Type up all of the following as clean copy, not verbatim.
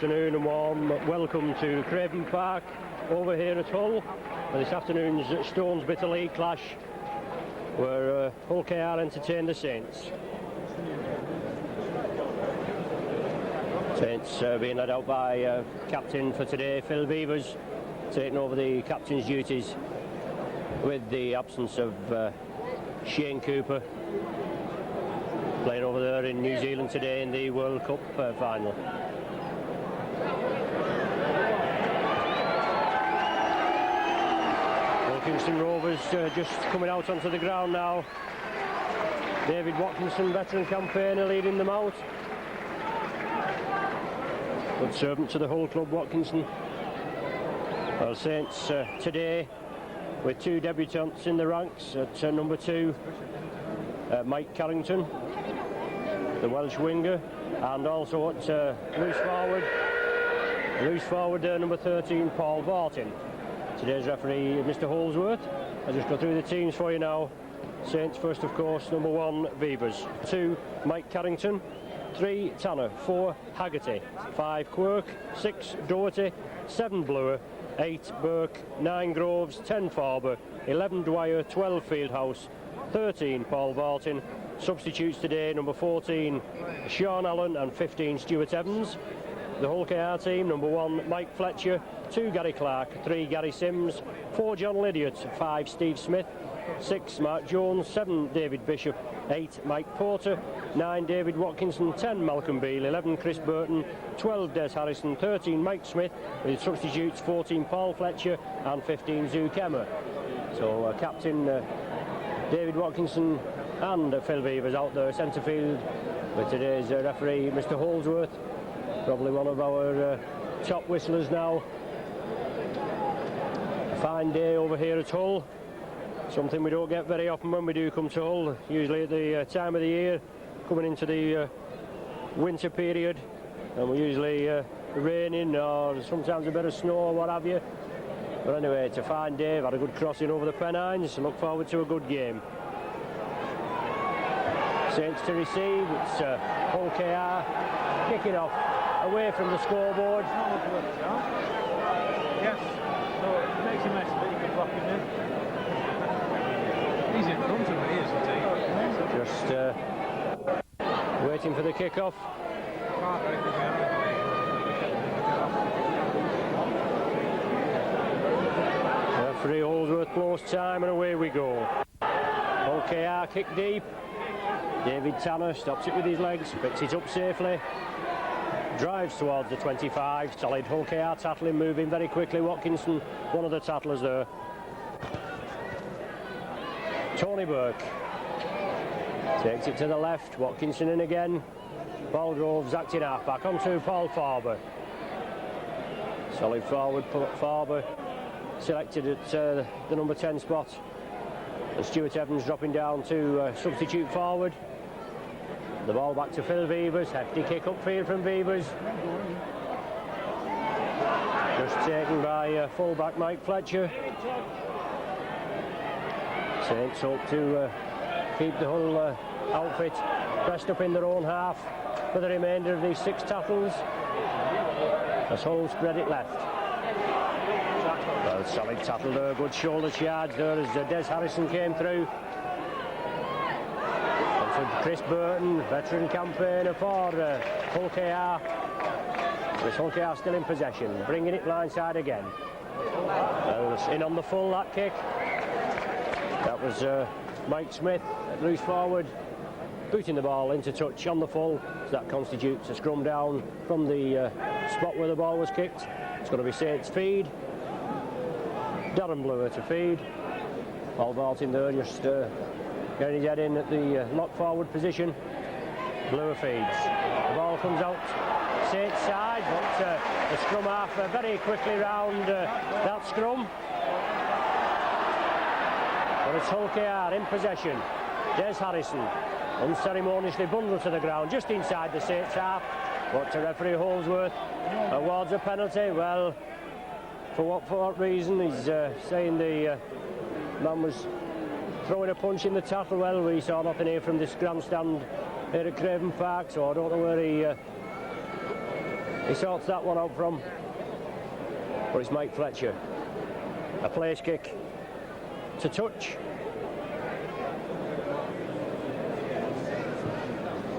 afternoon and warm welcome to Craven Park over here at Hull for this afternoon's Stones Bitter League clash where Hull KR entertain the Saints. Saints being led out by captain for today, Phil Beavers, taking over the captain's duties with the absence of Shane Cooper, playing over there in New Zealand today in the World Cup final. Kingston Rovers just coming out onto the ground now. David Watkinson, veteran campaigner, leading them out. Good servant to the Hull club, Watkinson. Well, Saints today with two debutants in the ranks. At number 2, Mike Carrington, the Welsh winger, and also at loose forward number 13, Paul Barton. Today's referee, Mr. Holsworth. I'll just go through the teams for you now. Saints first, of course, number 1, Beavers. 2, Mike Carrington. 3, Tanner. 4, Haggerty. 5, Quirk. 6, Doherty. 7, Bluer. 8, Burke. 9, Groves. 10, Farber. 11, Dwyer. 12, Fieldhouse. 13, Paul Barton. Substitutes today, number 14, Sean Allen, and 15, Stuart Evans. The Hull KR team, number 1, Mike Fletcher. 2, Gary Clark. 3, Gary Sims. 4, John Lydiot. 5, Steve Smith. 6, Mark Jones. 7, David Bishop. 8, Mike Porter. 9, David Watkinson. 10, Malcolm Beale. 11, Chris Burton. 12, Des Harrison. 13, Mike Smith. With substitutes, 14, Paul Fletcher, and 15, Zoo Kemmer. So captain David Watkinson and Phil Beavers out there centre field with today's referee, Mr. Holsworth. Probably one of our top whistlers now. A fine day over here at Hull. Something we don't get very often when we do come to Hull. Usually at the time of the year, coming into the winter period, and we're usually raining or sometimes a bit of snow or what have you. But anyway, it's a fine day. We've had a good crossing over the Pennines. Look forward to a good game. Saints to receive. It's Hull KR kicking off away from the scoreboard. Yes, so it makes a mess, but you can block him in. He's in front of me, isn't he? Just waiting for the kick-off. Referee Holsworth blows time and away we go. Hull KR kick deep. David Tanner stops it with his legs, picks it up safely. Drives towards the 25, solid Hull KR tackling, moving very quickly. Watkinson, one of the tattlers there. Tony Burke takes it to the left, Watkinson in again. Balgrove's acting half back onto Paul Farber. Solid forward, Farber selected at the number 10 spot. And Stuart Evans dropping down to substitute forward. The ball back to Phil Beavers, hefty kick upfield from Beavers. Just taken by full-back Mike Fletcher. Saints hope to keep the whole outfit pressed up in their own half for the remainder of these 6 tackles. As Hull spread it left. Well, solid tackle there, good shoulder charge there as Des Harrison came through. Chris Burton, veteran campaigner for Hull KR. With Hull KR still in possession, bringing it blindside again. Well, in on the full, that kick. That was Mike Smith at loose forward, booting the ball into touch on the full. So that constitutes a scrum down from the spot where the ball was kicked. It's going to be Saints feed. Darren Bluer to feed. Paul Barton there just getting his head in at the lock forward position. Bluer feeds. The ball comes out Saints side, but the scrum half very quickly round that scrum. But it's Hull KR in possession. Des Harrison unceremoniously bundled to the ground just inside the Saints half. But referee Holsworth awards a penalty. Well, for what reason? He's saying the man was throwing a punch in the tackle. Well, we saw nothing here from this grandstand here at Craven Park, so I don't know where he sorts that one out from. But it's Mike Fletcher. A place kick to touch.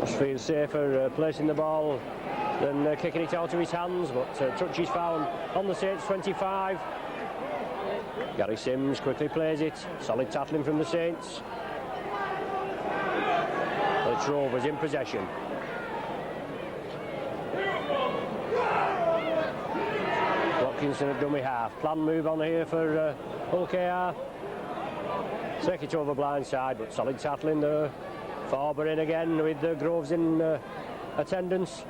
Just feels safer placing the ball than kicking it out of his hands, but touch is found on the Saints 25. Gary Sims quickly plays it. Solid tackling from the Saints. The Rovers in possession. Watkinson at dummy half. Plan move on here for Hull KR. Take it over blind side, but solid tackling there. Farber in again with Groves in attendance.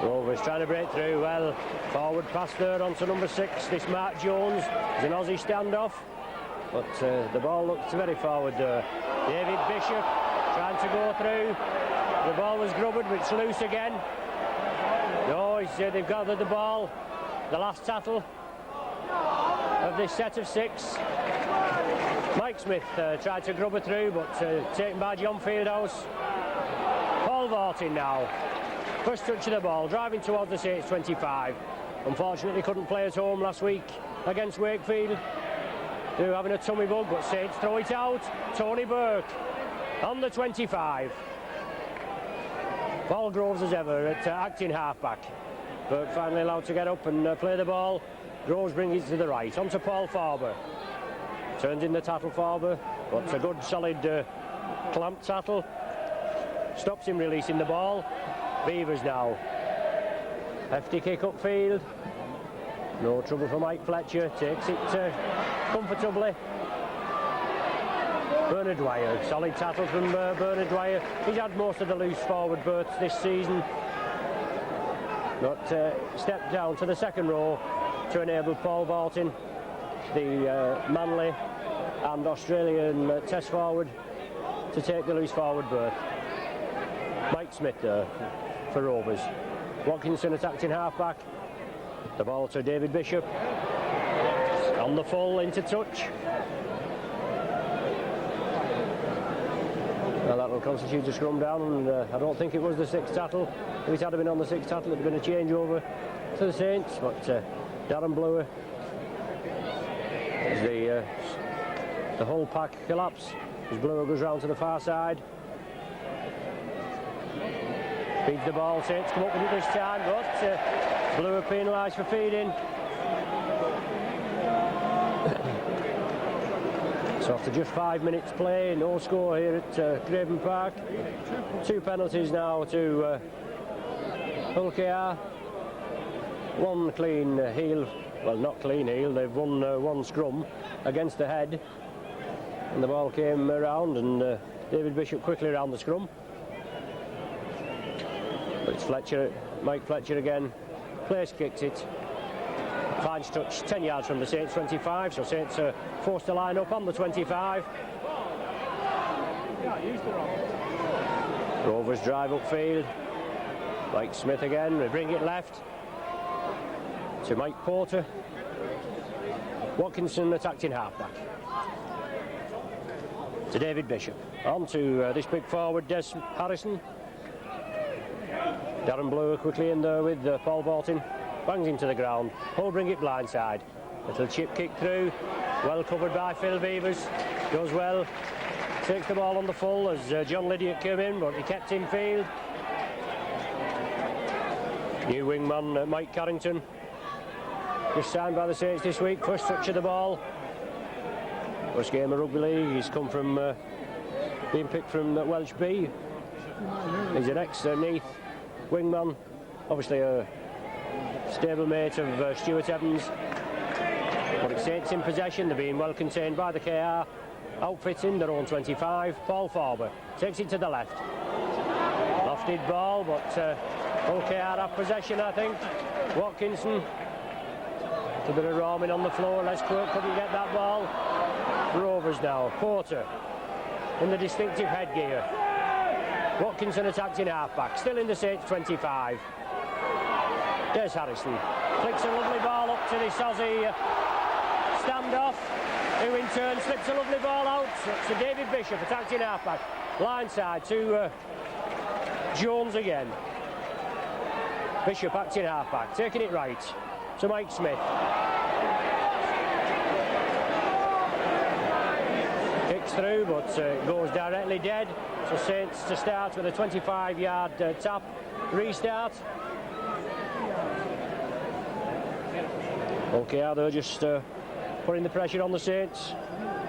Rovers trying to break through. Well, forward pass there onto number 6. This Mark Jones is an Aussie standoff, but the ball looks very forward there. David Bishop trying to go through. The ball was grubbed, but it's loose again. No, they've gathered the ball. The last tattle of this set of 6. Mike Smith tried to grub her through, but taken by John Fieldhouse. Paul Vortin now. First touch of the ball, driving towards the Saints 25. Unfortunately couldn't play at home last week against Wakefield. They're having a tummy bug, but Saints throw it out. Tony Burke on the 25. Paul Groves as ever at acting halfback. Burke finally allowed to get up and play the ball. Groves brings it to the right, onto Paul Farber. Turns in the tattle Farber, but a good solid clamp tattle. Stops him releasing the ball. Beavers now. Hefty kick upfield. No trouble for Mike Fletcher. Takes it comfortably. Bernard Dwyer. Solid tattle from Bernard Dwyer. He's had most of the loose forward berths this season. But stepped down to the second row to enable Paul Vortin, the Manly and Australian test forward, to take the loose forward berth. Mike Smith there for Rovers. Watkinson attacked in half-back. The ball to David Bishop. On the full, into touch. Well, that will constitute a scrum down, and I don't think it was the 6th tattle. If it had been on the 6th tattle, it would have been a change over to the Saints, but Darren Blower, as the whole pack collapse, as Blower goes round to the far side. Feeds the ball, Saints come up with it this time, but Blower penalised for feeding. So after just 5 minutes play, no score here at Craven Park. 2 penalties now to Hull KR. 1 clean heel, well, not clean heel, they've won 1 scrum against the head. And the ball came around, and David Bishop quickly around the scrum. But it's Fletcher, Mike Fletcher again. Place kicked it. Finds touch 10 yards from the Saints 25, so Saints are forced to line up on the 25. Rovers drive upfield. Mike Smith again, we bring it left to Mike Porter. Watkinson attacked in halfback. To David Bishop. On to this big forward, Des Harrison. Darren Blower quickly in there with Paul Vortin. Bangs into the ground. Hull bring it blindside. Little chip kick through. Well covered by Phil Beavers. Goes well. Takes the ball on the full as John Lydiot came in, but he kept in field. New wingman Mike Carrington. Just signed by the Saints this week. First touch of the ball. First game of rugby league. He's come from being picked from Welsh B. He's an ex-Neath wingman. Obviously a stablemate of Stuart Evans. But it's Saints in possession. They're being well contained by the KR. Outfitting their own 25. Paul Farber takes it to the left. Lofted ball, but Hull KR have possession, I think. Watkinson. A bit of roaming on the floor. Les Quirk couldn't get that ball. Rovers now. Porter in the distinctive headgear. Watkinson attacked in half-back. Still in the Saints 25. Des Harrison flicks a lovely ball up to this Aussie standoff, who in turn slips a lovely ball out to David Bishop, attacked in half-back. Line side to Jones again. Bishop acting half-back, taking it right to Mike Smith. Kicks through, but goes directly dead. So Saints to start with a 25-yard tap restart. Okay, they're just putting the pressure on the Saints.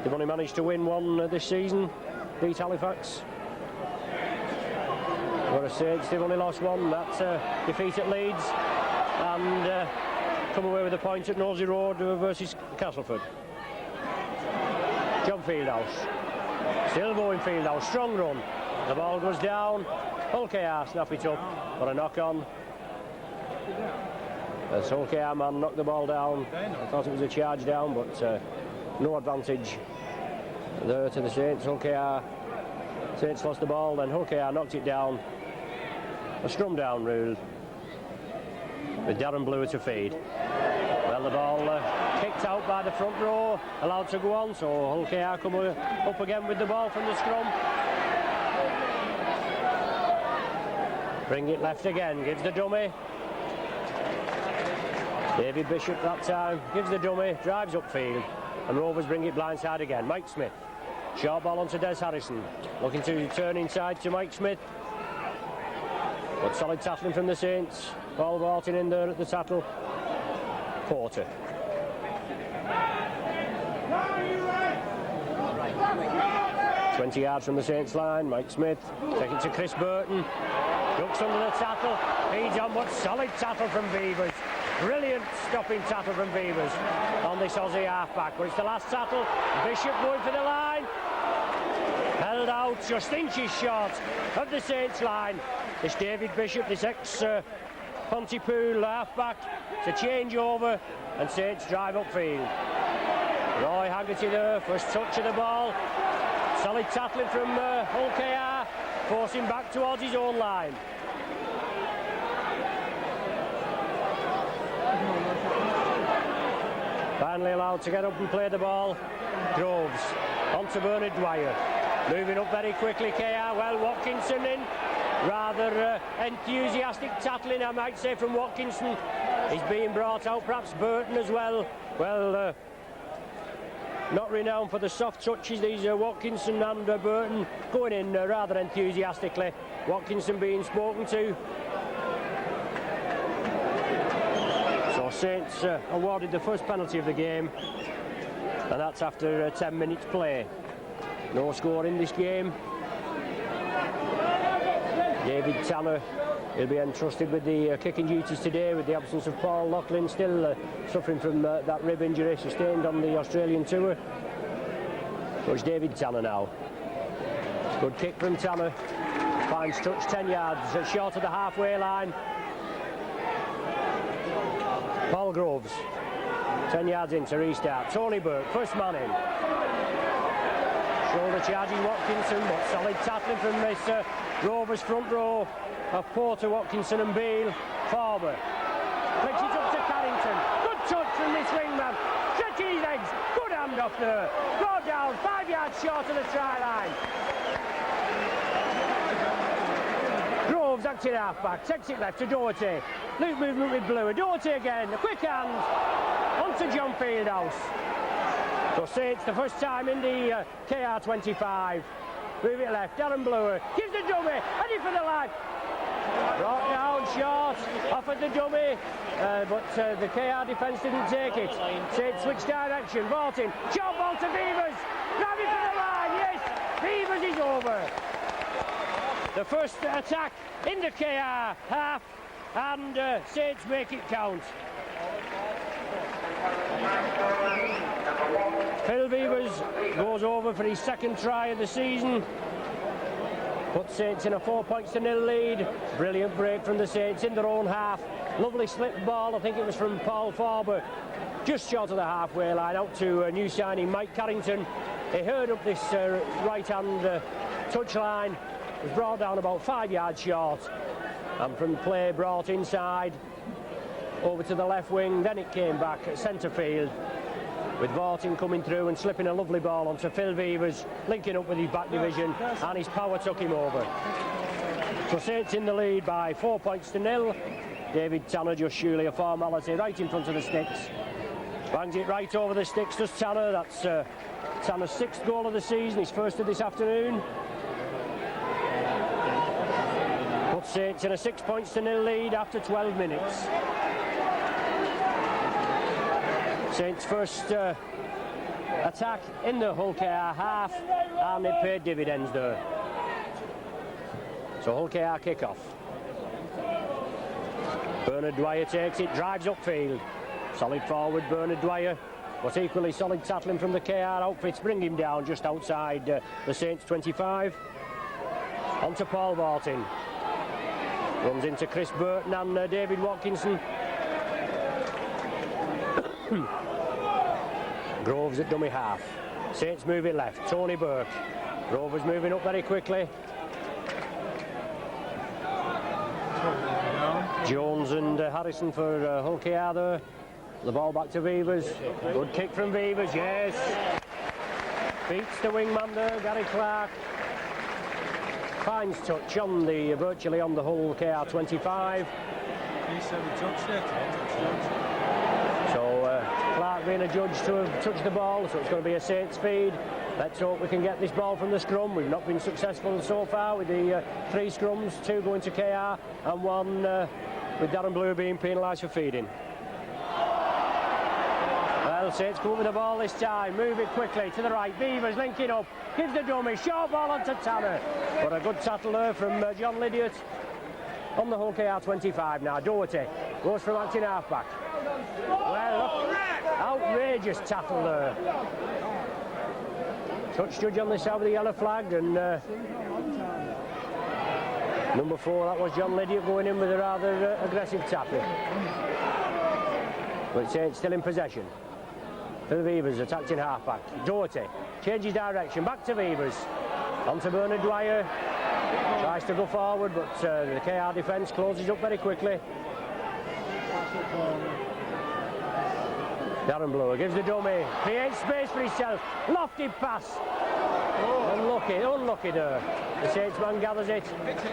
They've only managed to win one this season, beat Halifax. Whereas Saints, they've only lost one, that's defeat at Leeds, and come away with a point at Nosey Road versus Castleford. John Fieldhouse, still going Fieldhouse, strong run. The ball goes down, Hull KR snap it up, but a knock on. As Hull KR man knocked the ball down. I thought it was a charge down, but no advantage there to the Saints. Hull KR, Saints lost the ball, then Hull KR knocked it down. A scrum down rule with Darren Brewer to feed. Well, the ball kicked out by the front row, allowed to go on, so Hull KR come up again with the ball from the scrum. Bring it left again, gives the dummy. David Bishop that time, gives the dummy, drives upfield, and Rovers bring it blindside again. Mike Smith, short ball onto Des Harrison, looking to turn inside to Mike Smith. But solid tackling from the Saints. Paul Vartin in there at the tackle. Porter. Right. 20 yards from the Saints line. Mike Smith taking to Chris Burton. Ducks under the tackle. Feeds on, but solid tackle from Beavers. Brilliant stopping tackle from Beavers on this Aussie halfback. But it's the last tackle. Bishop going for the line. Held out just inches short of the Saints line. This David Bishop, this ex-Pontypool halfback, it's a changeover, and Saints drive upfield. Roy Haggerty there, first touch of the ball. Solid tackling from Hull KR, forcing back towards his own line. Finally allowed to get up and play the ball. Groves onto Bernard Dwyer. Moving up very quickly, KR. Well, Watkinson in. Rather enthusiastic tackling, I might say, from Watkinson. He's being brought out, perhaps Burton as well. Well, not renowned for the soft touches, these Watkinson and Burton going in rather enthusiastically. Watkinson being spoken to. So Saints awarded the first penalty of the game, and that's after 10 minutes play. No score in this game. David Tanner, he'll be entrusted with the kicking duties today with the absence of Paul Loughlin, still suffering from that rib injury sustained on the Australian tour. So it's David Tanner now. Good kick from Tanner. Finds touch 10 yards, short of the halfway line. Paul Groves, 10 yards in to restart. Tony Burke, first man in. Shoulder charging Watkinson, but solid tackling from this Rovers front row of Porter, Watkinson and Beale. Farber flicks it up to Carrington. Good touch from this wingman. Stretching his legs. Good hand off there. Brought down 5 yards short of the try line. Groves acting half-back. Takes it left to Doherty. Loop movement with Brewer. Doherty again. A quick hand onto John Fieldhouse. So Saints the first time in the KR25. Move it left, Darren Brewer gives the dummy, ready for the line. Brought down short, offered the dummy, but the KR defence didn't take it. Saints switch direction, Vartin, short ball to Beavers, driving for the line, yes, Beavers is over. The first attack in the KR half, and Saints make it count. Phil Beavers goes over for his second try of the season. Puts Saints in a 4-0 lead. Brilliant break from the Saints in their own half. Lovely slip ball, I think it was from Paul Farber. Just short of the halfway line, out to a new signing, Mike Carrington. He heard up this right-hand touchline. Was brought down about 5 yards short. And from play brought inside, over to the left wing. Then it came back at centre field, with Vartin coming through and slipping a lovely ball onto Phil Beavers, linking up with his back division, and his power took him over. So Saints in the lead by 4-0. David Tanner just surely a formality right in front of the sticks. Bangs it right over the sticks, does Tanner. That's Tanner's 6th goal of the season, his first of this afternoon. Puts Saints in a 6-0 lead after 12 minutes. Saints' first attack in the Hull KR half, and it paid dividends there. So Hull KR kick-off. Bernard Dwyer takes it, drives upfield. Solid forward, Bernard Dwyer, but equally solid tackling from the KR outfits. Bring him down just outside the Saints 25. On to Paul Vaulting. Runs into Chris Burton and David Watkinson. Groves at dummy half. Saints moving left. Tony Burke. Rovers moving up very quickly. Jones and Harrison for Hull KR there. The ball back to Beavers. Good kick from Beavers, yes. Beats the wingman there, Gary Clark. Finds touch on the virtually on the Hull KR 25. He said he touched it. So Clark being adjudged to have touched the ball, so it's going to be a Saints feed. Let's hope we can get this ball from the scrum. We've not been successful so far with the 3 scrums, 2 going to KR and 1 with Darren Blue being penalised for feeding. Well, Saints come up with the ball this time. Move it quickly to the right. Beavers linking up. Gives the dummy. Short ball onto Tanner. But a good tackle there from John Lydiot on the Hull KR 25 now. Doherty goes from acting halfback. Well, outrageous tackle there. Touch judge on the side with the yellow flag, and number 4, that was John Lydiot going in with a rather aggressive tackle. But Saints still in possession. For the Beavers, attacked in halfback. Doherty changes direction, back to Beavers. On to Bernard Dwyer. Tries to go forward, but the KR defence closes up very quickly. Darren Blower gives the dummy, creates space for himself. Lofty pass. Unlucky there. The Saints man gathers it.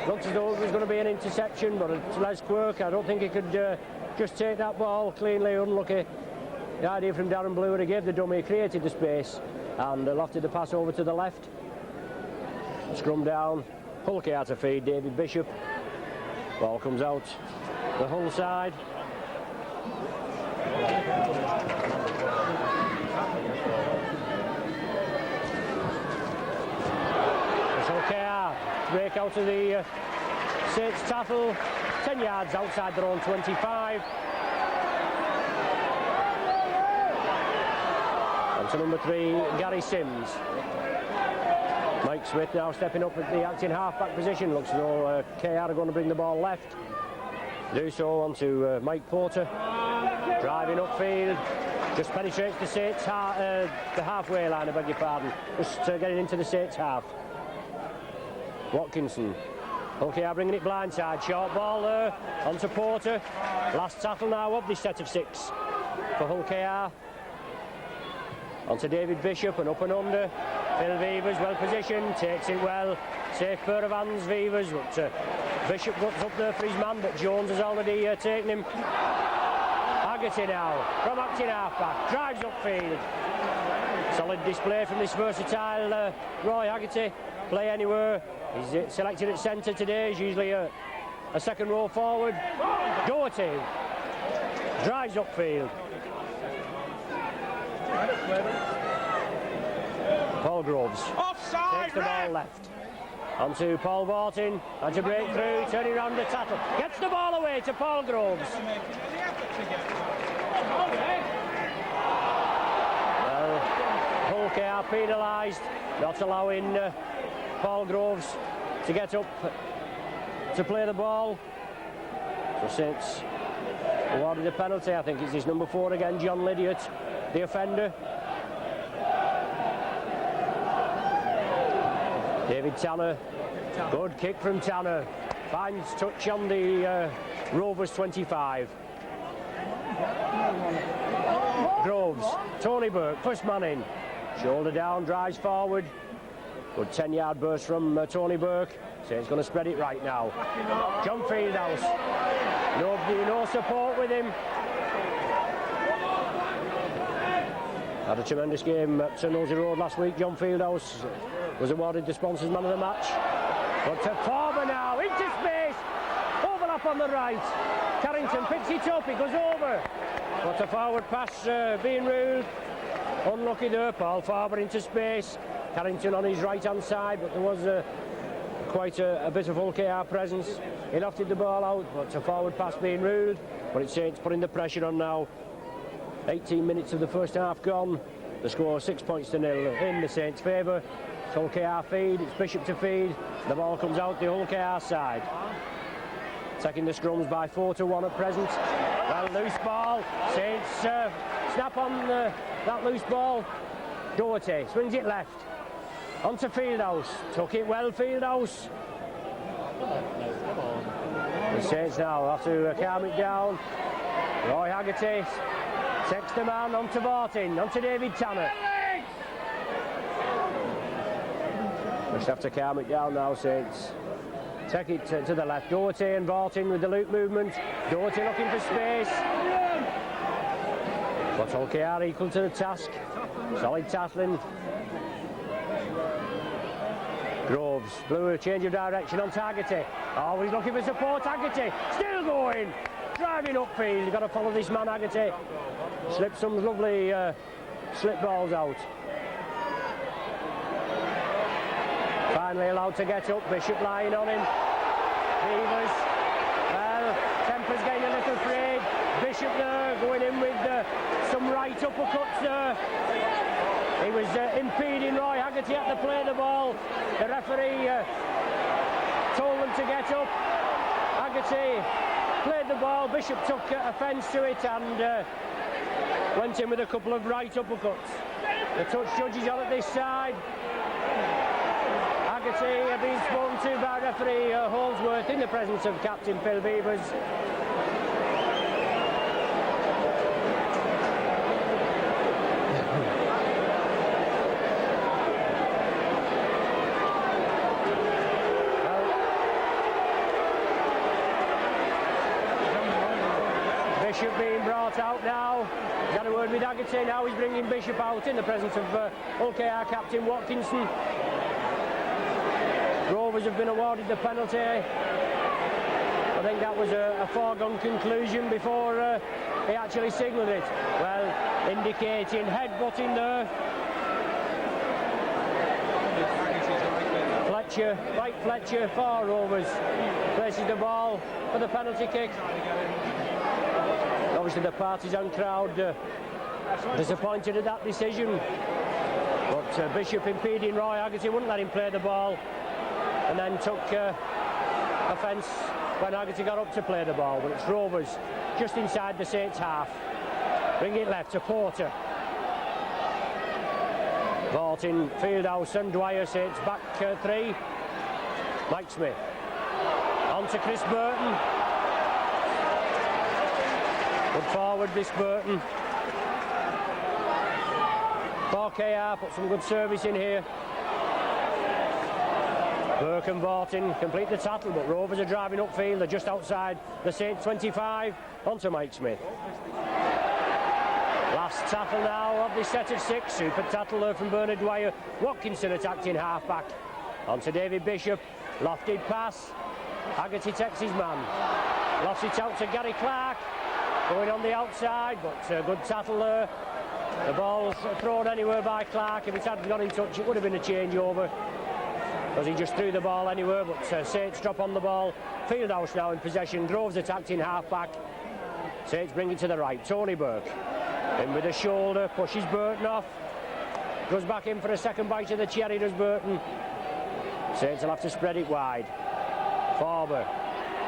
Looks as though it was going to be an interception, but it's Les Quirk. I don't think he could just take that ball cleanly. Unlucky. The idea from Darren Blower, he gave the dummy, created the space, and lofted the pass over to the left. Scrum down. Hull KR to feed David Bishop. Ball comes out the Hull side. Hull KR break out of the Saints tackle. 10 yards outside their own 25. On to number 3, Gary Sims. Mike Smith now stepping up at the acting half-back position. Looks as though KR are going to bring the ball left. Do so on to Mike Porter. Driving upfield. Just penetrates the Saints the halfway line, I beg your pardon. Just getting into the Saints half. Watkinson. Hull KR bringing it blindside. Short ball there. On to Porter. Last tackle now of this set of 6 for Hull KR. On to David Bishop and up and under. Phil Beavers well positioned, takes it well. Safe pair of hands, Beavers. But Bishop gets up there for his man, but Jones has already taken him. Haggerty now from acting halfback, drives upfield. Solid display from this versatile Roy Haggerty. Play anywhere. He's selected at centre today. He's usually a second row forward. Doherty drives upfield. Paul Groves takes the ball left. On to Paul Vaulting, and to break through, turning around the tackle. Gets the ball away to Paul Groves. Well, Hull KR penalised, not allowing Paul Groves to get up to play the ball. So Saints awarded a penalty. I think it's his number 4 again, John Lydiot, the offender. David Tanner, good kick from Tanner, finds touch on the Rovers 25. Groves, Tony Burke, first man in, shoulder down, drives forward. Good 10-yard burst from Tony Burke. So he's going to spread it right now. John Fieldhouse No support with him. Had a tremendous game at St Nosey Road last week. John Fieldhouse was awarded the sponsors man of the match. But to Farber now, into space, overlap on the right. Carrington picks it up, it goes over. But a forward pass being ruled. Unlucky there, Paul Farber into space. Carrington on his right hand side, but there was quite a bit of Hull KR presence. He lofted the ball out, but a forward pass being ruled. But it's Saints putting the pressure on now. 18 minutes of the first half gone. The score 6 points to 0 in the Saints' favour. It's Hull KR feed, it's Bishop to feed. The ball comes out the Hull KR side. Taking the scrums by 4-1 at present. Well, loose ball. Saints snap on that loose ball. Doherty swings it left. Onto Fieldhouse. Took it well, Fieldhouse. The Saints now have to calm it down. Roy Haggerty takes the man onto Vartin, onto David Tanner. Just have to calm it down now, Saints. Take it to the left. Doherty and Vartin with the loop movement. Doherty looking for space. But Hull KR equal to the task. Solid tackling. Groves blew a change of direction on Haggerty. Oh, he's looking for support. Haggerty still going. Driving upfield. You've got to follow this man, Haggerty. Slipped some lovely slip balls out. Finally allowed to get up. Bishop lying on him. Beavers. Well, temper's getting a little frayed. Bishop there going in with some right uppercuts there. He was impeding Roy Haggerty at the play of the ball. The referee told them to get up. Haggerty played the ball. Bishop took offence to it and went in with a couple of right uppercuts. The touch judge is on at this side. Haggerty being spoken to by referee Holdsworth in the presence of captain Phil Beavers. Bishop being brought out now. He's had a word with Haggerty. Now he's bringing Bishop out in the presence of Hull KR captain Watkinson. Rovers have been awarded the penalty. I think that was a foregone conclusion before he actually signalled it. Well, indicating headbutting there. Mike Fletcher for Rovers places the ball for the penalty kick. Obviously the partisan crowd disappointed at that decision, but Bishop impeding Roy Haggerty, wouldn't let him play the ball, and then took offence when Haggerty got up to play the ball. But it's Rovers just inside the Saints half. Bring it left to Porter. Vartin, Fieldhouse and Dwyer. Saints back 3. Mike Smith on to Chris Burton. Good forward this Burton. 4KR put some good service in here. Burke and Vartin complete the tackle, but Rovers are driving upfield. They're just outside the Saints 25. Onto Mike Smith. Last tackle now of this set of 6. Super tackle there from Bernard Dwyer. Watkinson attacked in half-back. Onto David Bishop. Lofted pass. Haggerty takes his man. Lost it out to Gary Clark. Going on the outside, but good tackle there. The ball's thrown anywhere by Clark. If it hadn't got in touch, it would have been a changeover, because he just threw the ball anywhere. But Saints drop on the ball. Fieldhouse now in possession. Groves attacked in half-back. Saints bring it to the right. Tony Burke in with a shoulder, pushes Burton off. Goes back in for a second bite of the cherry, does Burton. Saints will have to spread it wide. Farber,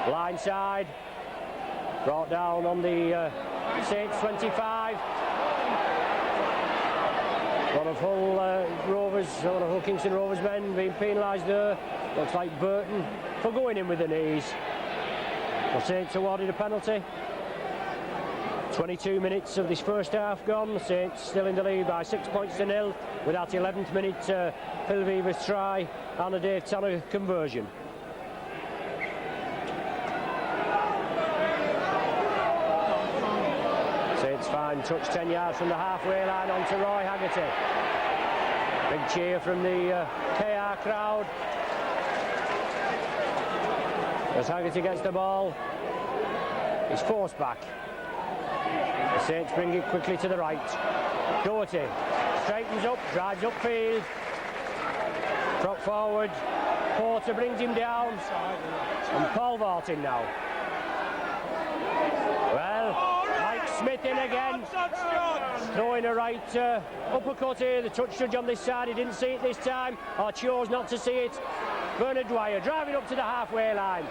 line side. Brought down on the Saints 25. One of Hull Kingston Rovers men being penalised there. Looks like Burton for going in with the knees. The Saints awarded a penalty. 22 minutes of this first half gone. Saints still in the lead by 6 points to 0 with that 11th minute Phil Beavers try and a Dave Tanner conversion. Saints fine touch 10 yards from the halfway line onto Roy Haggerty. Big cheer from the KR crowd as Haggerty gets the ball. He's forced back. The Saints bring it quickly to the right. Doherty straightens up, drives upfield. Drop forward. Porter brings him down. And Paul Vaulting now. Well, Mike Smith in again. Throwing a right uppercut here. The touch judge on this side, he didn't see it this time, or chose not to see it. Bernard Dwyer driving up to the halfway line.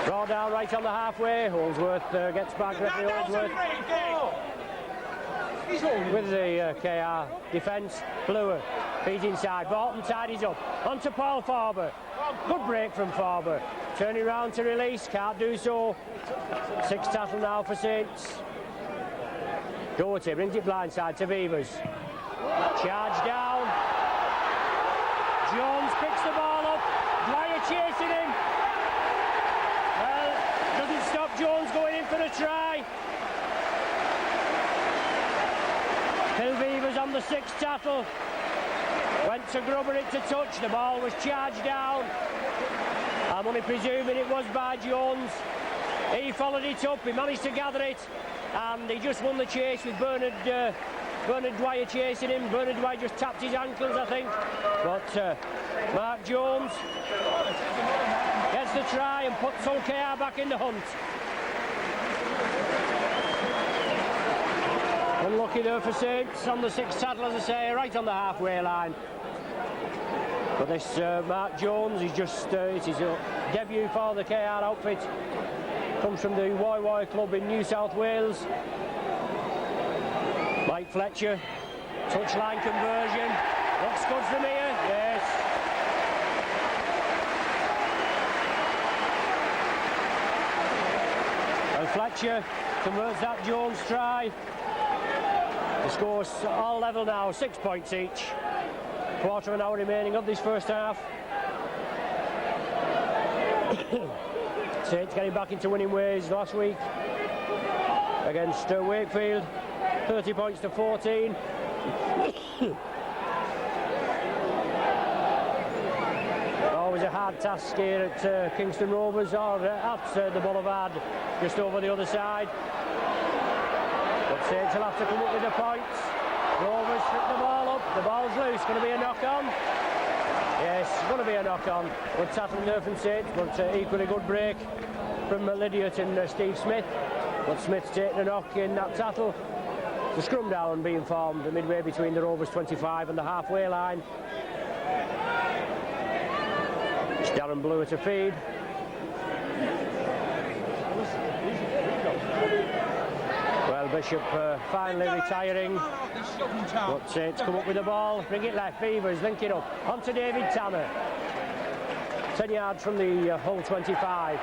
Draw down right on the halfway. Holdsworth gets back. Referee Holdsworth with the KR defence. Bluer feeds inside. Bolton tidies up. Onto Paul Farber. Good break from Farber. Turning round to release. Can't do so. 6 tackle now for Saints. Doherty brings it blindside to Beavers. Charge down. Jones picks the ball up. Dwyer chasing him. Well, doesn't stop Jones going in for a try. Phil Beavers on the 6th tackle. Went to grubber it to touch. The ball was charged down. I'm only presuming it was by Jones. He followed it up. He managed to gather it. And he just won the chase with Bernard Dwyer chasing him. Bernard Dwyer just tapped his ankles, I think. But Mark Jones gets the try and puts KR back in the hunt. Unlucky there for Saints on the 6th tackle, as I say, right on the halfway line. But this Mark Jones, he's just it's his debut for the KR outfit. Comes from the YY club in New South Wales. Mike Fletcher, touchline conversion. Looks good from here, yes. And Fletcher converts that Jones try. The score's all level now, 6 points each. Quarter of an hour remaining of this first half. Saints getting back into winning ways last week against Wakefield. 30 points to 14. Always a hard task here at Kingston Rovers, or at the Boulevard, just over the other side. But Saints will have to come up with the points. Rovers pick the ball up. The ball's loose. Going to be a knock-on. Yes, going to be a knock-on. Good tackling there from Saints, but equally good break from Lydiot and Steve Smith. But Smith's taking a knock in that tackle. The scrum down being formed midway between the Rovers 25 and the halfway line. It's Darren Bluer to feed. Well, Bishop finally retiring. But Saints come up with the ball. Bring it left. Beavers link it up. On to David Tanner. 10 yards from the Hull 25.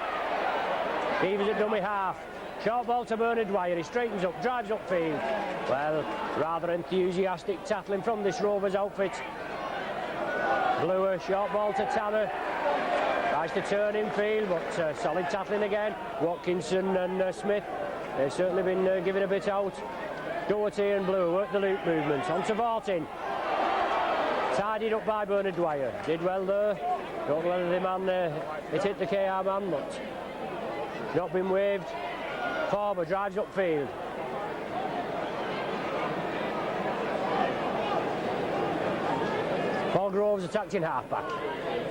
Beavers at dummy half. Short ball to Bernard Dwyer. He straightens up, drives upfield. Well, rather enthusiastic tackling from this Rovers outfit. Bluer, short ball to Tanner. Tries to turn infield, but solid tackling again. Watkinson and Smith, they've certainly been giving a bit out. Doherty and Bluer work the loop movements. On to Vaulting. Tidied up by Bernard Dwyer. Did well there. Don't know whether the man it hit the KR man, but not been waved. Farber drives upfield. Paul Groves attacked in halfback.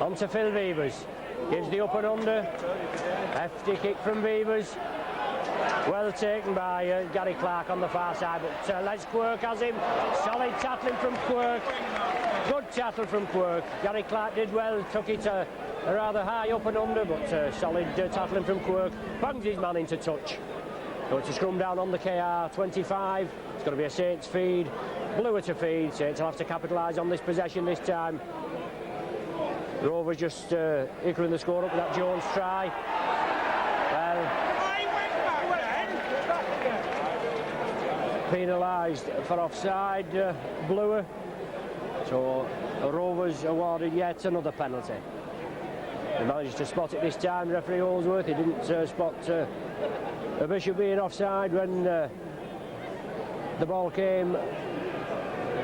On to Phil Beavers. Gives the up and under. Hefty kick from Beavers. Well taken by Gary Clark on the far side, but Les Quirk has him. Solid tackling from Quirk. Good tackle from Quirk. Gary Clark did well, took it a rather high up and under, but solid tackling from Quirk. Bangs his man into touch. Going to scrum down on the KR 25. It's going to be a Saints feed. Bluer to feed. Saints will have to capitalise on this possession this time. Rovers just equaling the score up with that Jones try. Well, penalised for offside, Bluer. So Rovers awarded yet another penalty. He managed to spot it this time, referee Holdsworth. He didn't spot Bishop being offside when the ball came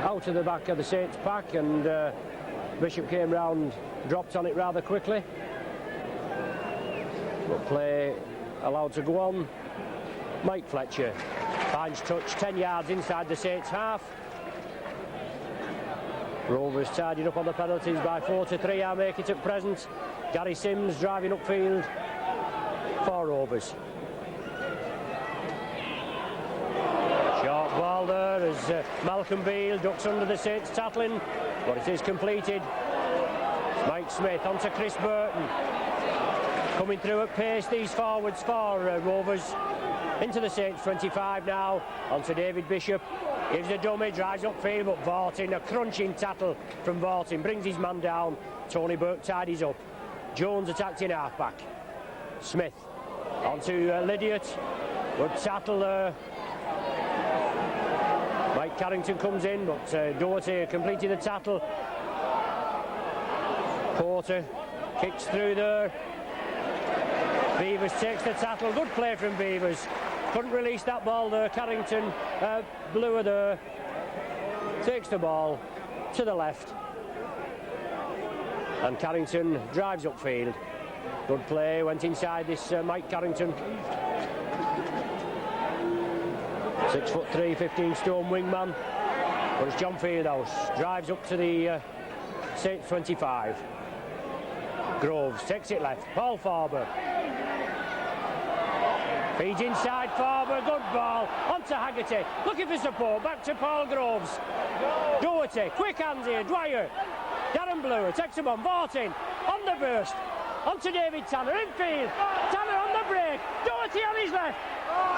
out of the back of the Saints pack, and Bishop came round, dropped on it rather quickly. But play allowed to go on. Mike Fletcher finds touch 10 yards inside the Saints half. Rovers tidying up on the penalties by 4-3. I make it at present. Gary Sims driving upfield for Rovers. Short ball there as Malcolm Beale ducks under the Saints tackling, but it is completed. Mike Smith onto Chris Burton. Coming through at pace, these forwards for Rovers. Into the Saints 25 now, onto David Bishop. Gives the dummy, drives upfield, but Vortin, a crunching tackle from Vortin, brings his man down. Tony Burke tidies up. Jones attacked in half-back. Smith onto Lydiot. Good tackle there. Mike Carrington comes in, but Doherty completed the tackle. Porter kicks through there. Beavers takes the tackle. Good play from Beavers. Couldn't release that ball there. Carrington, Bluer there, takes the ball to the left. And Carrington drives upfield. Good play, went inside this Mike Carrington. 6'3", 15-stone wingman. But it's John Fieldhouse. Drives up to the Saints 25. Groves takes it left. Paul Farber. Feeds inside Farber, good ball, onto Haggerty, looking for support, back to Paul Groves. Doherty, quick hands here, Dwyer. Darren Bluer takes him on, Vortin, on the burst, onto David Tanner, infield, Tanner on the break, Doherty on his left.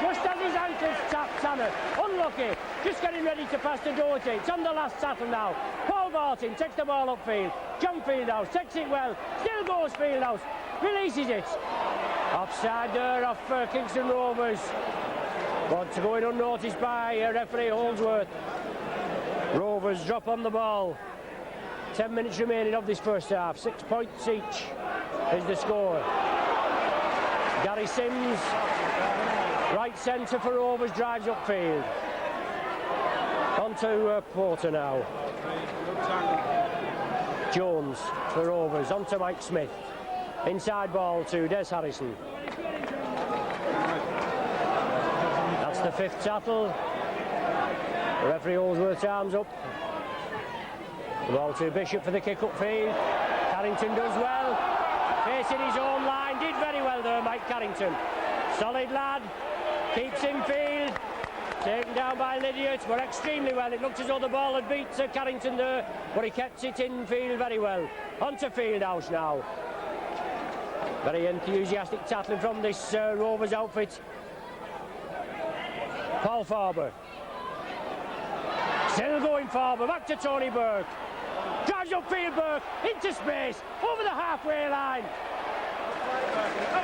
Just as his ankles tap Tanner, unlucky, just getting ready to pass to Doherty. It's on the last tackle now. Paul Vortin takes the ball upfield, John Fieldhouse takes it well, still goes Fieldhouse, releases it. Offside there off Kingston Rovers. But going unnoticed by referee Holdsworth. Rovers drop on the ball. 10 minutes remaining of this first half. 6 points each is the score. Gary Sims, right centre for Rovers, drives upfield. Onto Porter now. Jones for Rovers, onto Mike Smith. Inside ball to Des Harrison. That's the fifth tackle. The referee Holdsworth's arms up. The ball to Bishop for the kick upfield. Carrington does well. Facing his own line. Did very well there, Mike Carrington. Solid lad. Keeps in field. Taken down by Lydiot, but extremely well. It looked as though the ball had beat Carrington there, but he kept it in field very well. Onto Fieldhouse now. Very enthusiastic tackling from this Rovers outfit. Paul Farber. Still going Farber, back to Tony Burke. Drives upfield Burke, into space, over the halfway line.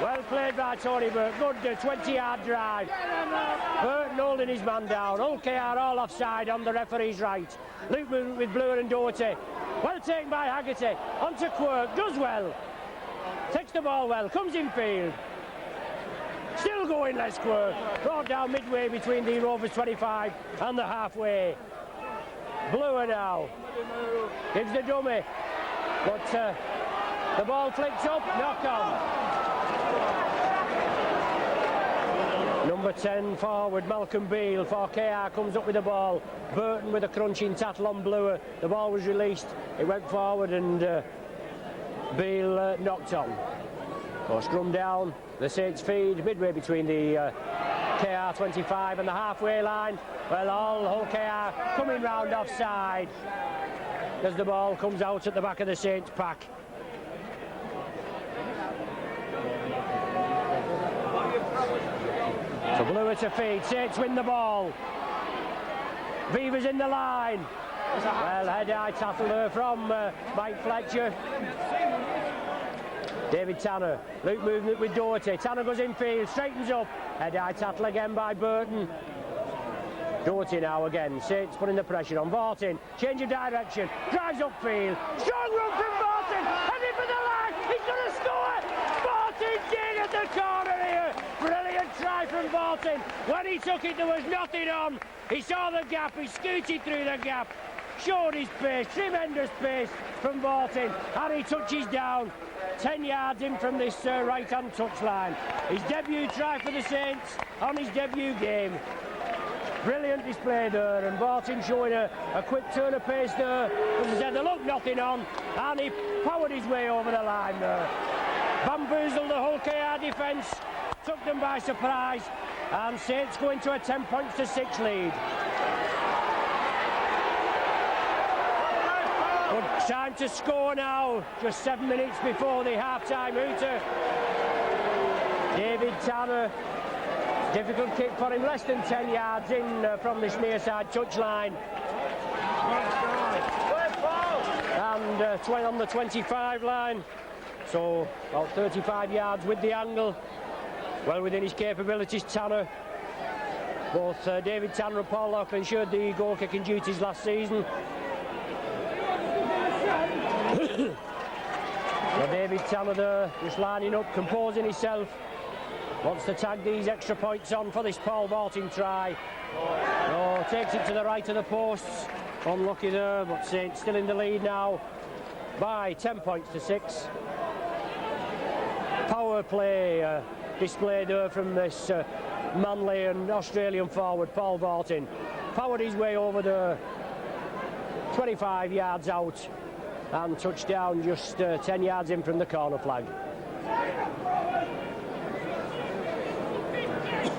Well played by Tony Burke, good 20-yard drive. Burton holding his man down. OKR all offside on the referee's right. Luke with Bluer and Doherty. Well taken by Haggerty. Onto Quirk, does well. Takes the ball well, comes in field. Still going Les Quirk. Brought down midway between the Rovers 25 and the halfway. Bluer now. Gives the dummy. But the ball flicks up, knock on. Number 10 forward Malcolm Beale for KR comes up with the ball. Burton with a crunching tackle on Bluer. The ball was released. It went forward and Beale knocked on. So scrum down. The Saints feed midway between the KR 25 and the halfway line. Well, all KR coming round offside as the ball comes out at the back of the Saints pack. So Bluer to feed, Saints win the ball. Beavers in the line. Well, head-high tackle there from Mike Fletcher. David Tanner, Luke movement with Doherty. Tanner goes infield, straightens up. Head-high tackle again by Burton. Doherty now again. Saints putting the pressure on. Vortin, change of direction, drives upfield. Strong run from Vortin, heading for the line. He's going to score. Vortin's in at the corner here. Brilliant try from Bolton. When he took it, there was nothing on. He saw the gap, he scooted through the gap, showed his pace, tremendous pace from Bolton, and he touches down 10 yards in from this right-hand touchline. His debut try for the Saints on his debut game. Brilliant display there, and Bolton showing a quick turn of pace there. As I said, there looked nothing on, and he powered his way over the line there. Bamboozled the whole KR defence, took them by surprise, and Saints go into a 10 points to 6 lead. Good time to score now, just 7 minutes before the half-time hooter. David Tanner, difficult kick for him, less than 10 yards in from this near side touchline. And on the 25 line, so about 35 yards with the angle. Well within his capabilities, Tanner. Both David Tanner and Paul Loughlin shared the goal kicking duties last season. So David Tanner there, just lining up, composing himself. Wants to tag these extra points on for this Paul Bolton try. Oh, takes it to the right of the posts. Unlucky there, but Saints still in the lead now by 10 points to 6. Power play displayed there from this Manly and Australian forward Paul Bolton. Powered his way over the 25 yards out and touchdown just 10 yards in from the corner flag.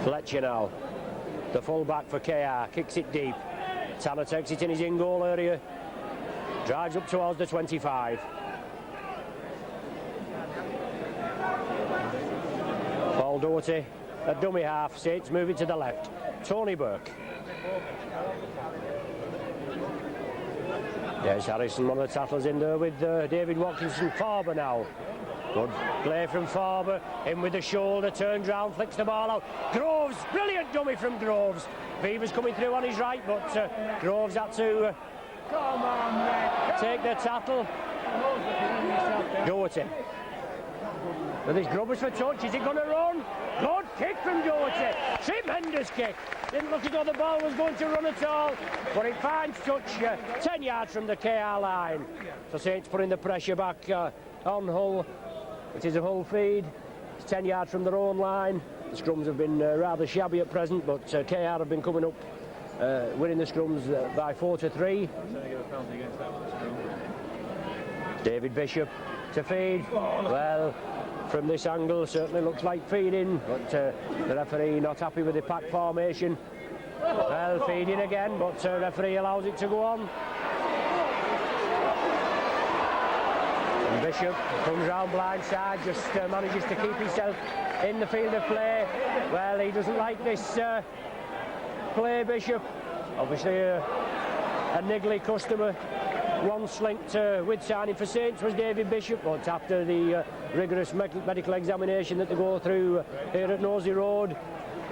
Fletcher now, the full-back for KR, kicks it deep. Tanner takes it in his in-goal area, drives up towards the 25. Paul Doherty, a dummy half, Saints moving to the left. Tony Burke. There's Harrison, one of the tattlers in there with David Watkinson. Farber now. Good play from Farber, in with the shoulder, turns round, flicks the ball out. Groves, brilliant dummy from Groves. Beaver's coming through on his right, but Groves had to take the tattle. Doherty. With his grubbers for touch, is it going to run? Good kick from Doherty, tremendous kick. Didn't look as though the ball was going to run at all, but it finds touch 10 yards from the KR line. So Saints putting the pressure back on Hull. It is a Hull feed. It's 10 yards from their own line. The scrums have been rather shabby at present, but KR have been coming up, winning the scrums by 4-3. David Bishop to feed. Well, from this angle, certainly looks like feeding, but the referee not happy with the pack formation. Well, feeding again, but the referee allows it to go on. Bishop comes round blind side, just manages to keep himself in the field of play. Well, he doesn't like this play, Bishop. Obviously a niggly customer. Once linked with signing for Saints was David Bishop, but after the rigorous medical examination that they go through here at Nosey Road,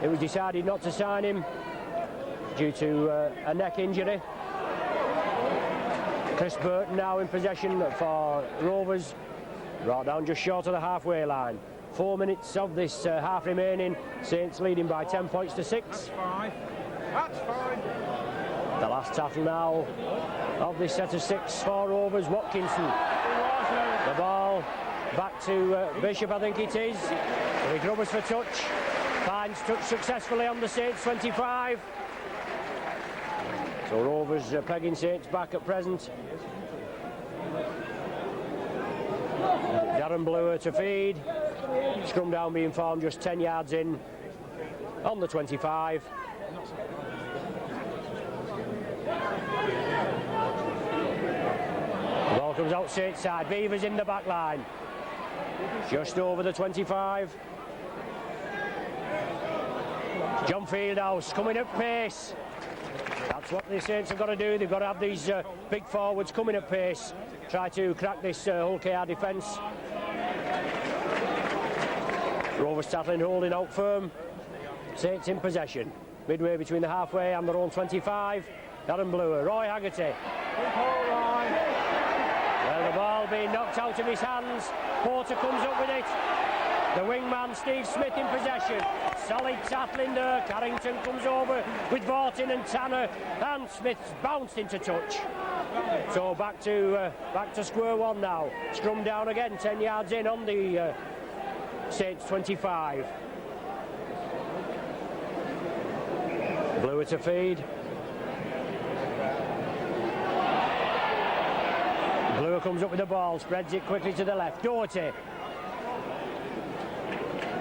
it was decided not to sign him due to a neck injury. Chris Burton now in possession for Rovers, brought down just short of the halfway line. 4 minutes of this half remaining. Saints leading by 10 points to 6. That's fine. That's fine. The last tackle now of this set of 6 for Rovers. Watkinson. The ball back to Bishop, I think it is. He grubbers for touch. Finds touch successfully on the Saints 25. So Rovers pegging Saints back at present. Darren Bluer to feed. Scrum down being formed just 10 yards in on the 25. The ball comes out Saints side. Beavers in the back line. Just over the 25. John Fieldhouse coming at pace. That's what the Saints have got to do. They've got to have these big forwards coming at pace. Try to crack this Hull KR defence. Rovers tackling, holding out firm. Saints in possession. Midway between the halfway and their own 25. Darren Bluer, Roy Haggerty. Well, the ball being knocked out of his hands. Porter comes up with it. The wingman, Steve Smith, in possession. Solid tackling there. Carrington comes over with Vortin and Tanner, and Smith's bounced into touch. So back to square one now. Scrum down again, 10 yards in on the Saints 25. Bluer to feed. Bluer comes up with the ball, spreads it quickly to the left. Doherty.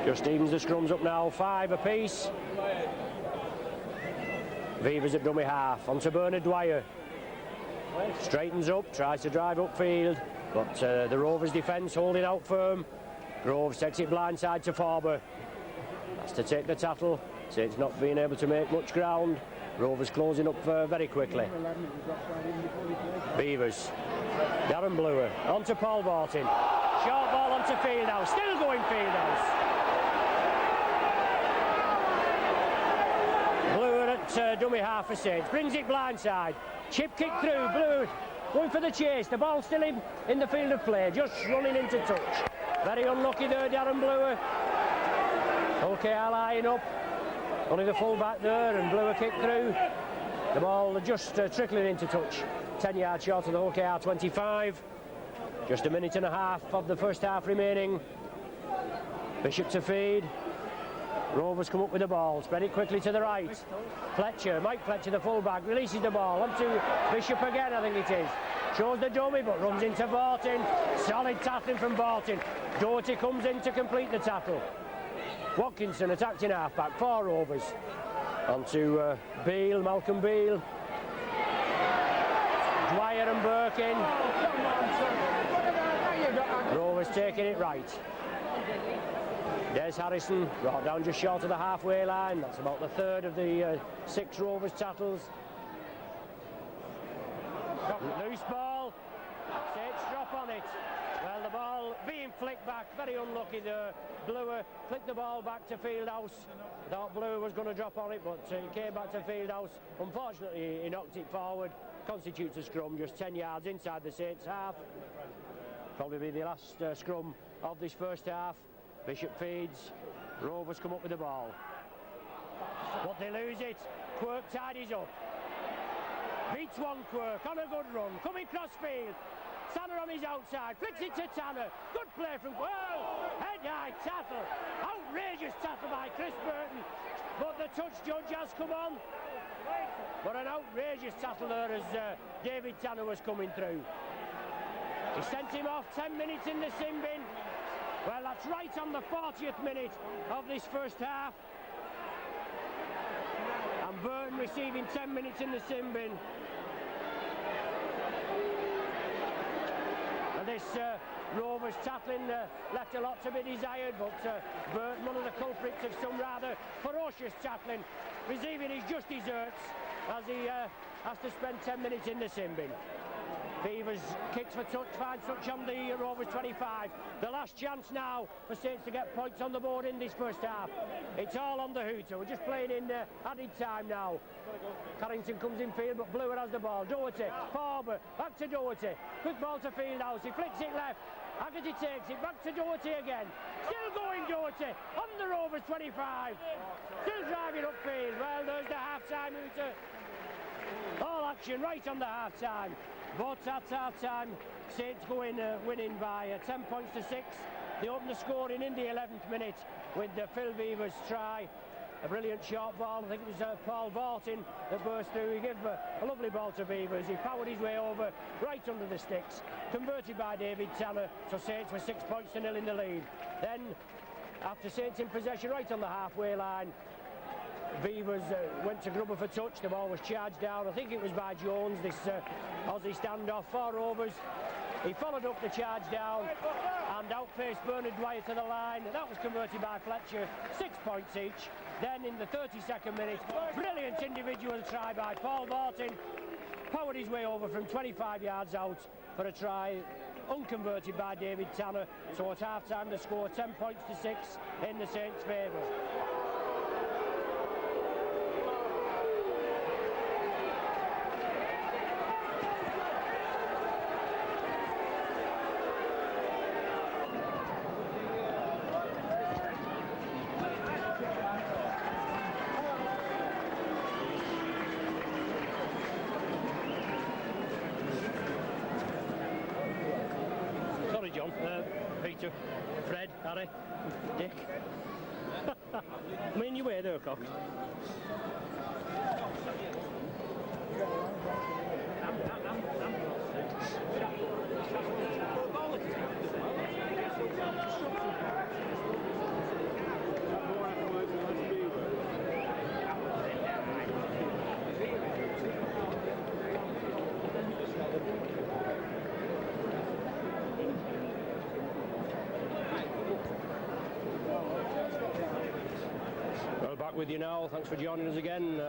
Just evens the scrums up now, 5 apiece. Beavers at dummy half, onto Bernard Dwyer. Straightens up, tries to drive upfield, but the Rovers defence holding out firm. Groves takes it blindside to Farber. Has to take the tackle. Saints not being able to make much ground. Rovers closing up very quickly. Beavers. Darren Bluer, onto Paul Vortin. Short ball onto Fieldhouse, still going Fieldhouse. Bluer at dummy half for Saints, brings it blindside. Chip kick through, Bluer going for the chase. The ball still in the field of play, just running into touch. Very unlucky there, Darren Bluer. Okay, eyeing up. Only the full back there, and Bluer kick through. The ball just trickling into touch. 10 yards short of the OKR 25. Just a minute and a half of the first half remaining. Bishop to feed. Rovers come up with the ball, spread it quickly to the right. Fletcher, Mike Fletcher, the fullback, releases the ball onto Bishop again, I think it is. Shows the dummy, but runs into Vortin. Solid tackling from Vortin. Doherty comes in to complete the tackle. Watkinson attacked in half-back, 4 Rovers. Onto Beale, Malcolm Beale. Dwyer and Birkin. Rovers taking it right. Des Harrison brought down just short of the halfway line. That's about the third of the 6 Rovers tackles. Loose ball. Saints drop on it. Well, the ball being flicked back, very unlucky there. Bluer flicked the ball back to Fieldhouse. Thought Bluer was going to drop on it, but it came back to Fieldhouse. Unfortunately, he knocked it forward. Constitutes a scrum just 10 yards inside the Saints half. Probably be the last scrum of this first half. Bishop feeds. Rovers come up with the ball. But they lose it. Quirk tidies up. Beats one Quirk on a good run. Coming cross field. Tanner on his outside. Flicks it to Tanner. Good play from... Whoa! Head-high tackle. Outrageous tackle by Chris Burton. But the touch judge has come on. But an outrageous tackle there as David Tanner was coming through. He sent him off 10 minutes in the sin bin. Well, that's right on the 40th minute of this first half. And Burton receiving 10 minutes in the sin bin. And this Rovers tackling left a lot to be desired, but Burton, one of the culprits of some rather ferocious tackling, receiving his just desserts as he has to spend 10 minutes in the sin bin. Beavers kicks for touch, finds touch on the Rovers 25. The last chance now for Saints to get points on the board in this first half. It's all on the hooter. We're just playing in added time now. Carrington comes in field, but Bluer has the ball. Doherty, Farber, back to Doherty. Quick ball to Fieldhouse. He flicks it left. Haggerty takes it back to Doherty again. Still going Doherty on the Rovers 25. Still driving upfield. Well, there's the half-time hooter. All action right on the half-time. But at half-time, Saints go in winning by 10 points to 6. They open the scoring in the 11th minute with Phil Beaver's try. A brilliant short ball. I think it was Paul Vortin that burst through. He gave a lovely ball to Beavers. He powered his way over right under the sticks. Converted by David Tanner. So Saints were 6 points to 0 in the lead. Then, after Saints in possession right on the halfway line, Beavers went to Grubber for touch. The ball was charged down. I think it was by Jones, this Aussie standoff for Rovers. He followed up the charge down and outpaced Bernard Dwyer to the line. That was converted by Fletcher. 6 points each. Then in the 32nd minute, brilliant individual try by Paul Vortin. Powered his way over from 25 yards out for a try, unconverted by David Tanner. So at half-time the score 10 points to 6 in the Saints' favour. to Fred, Harry, Dick. I'm in your way there, Cox. Well, back with you now. Thanks for joining us again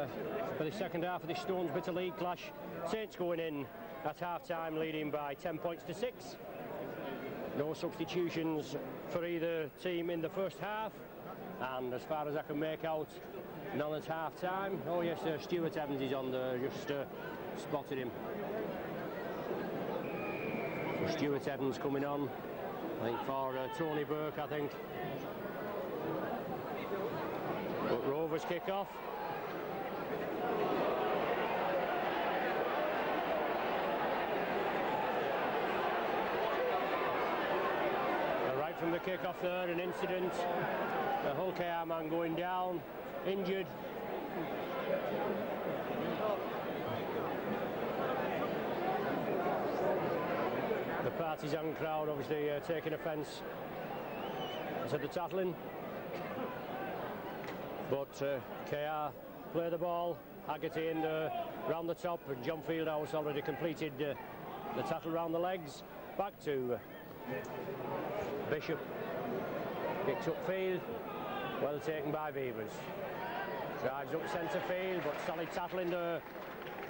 for the second half of the Stones Bitter League clash. Saints going in at half-time leading by 10 points to 6. No substitutions for either team in the first half, and as far as I can make out, none at half-time. Oh yes, Stuart Evans is on there, just spotted him. So Stuart Evans coming on, I think for Tony Burke, I think. But Rovers kick off. Right from the kick-off there, an incident. The Hull KR man going down, injured. The partisan crowd obviously taking offence to the tackling. But KR play the ball, Haggerty in round the top, and John Fieldhouse already completed the tackle round the legs. Back to Bishop, kicks upfield, well taken by Beavers. Drives up centre field, but solid tackling there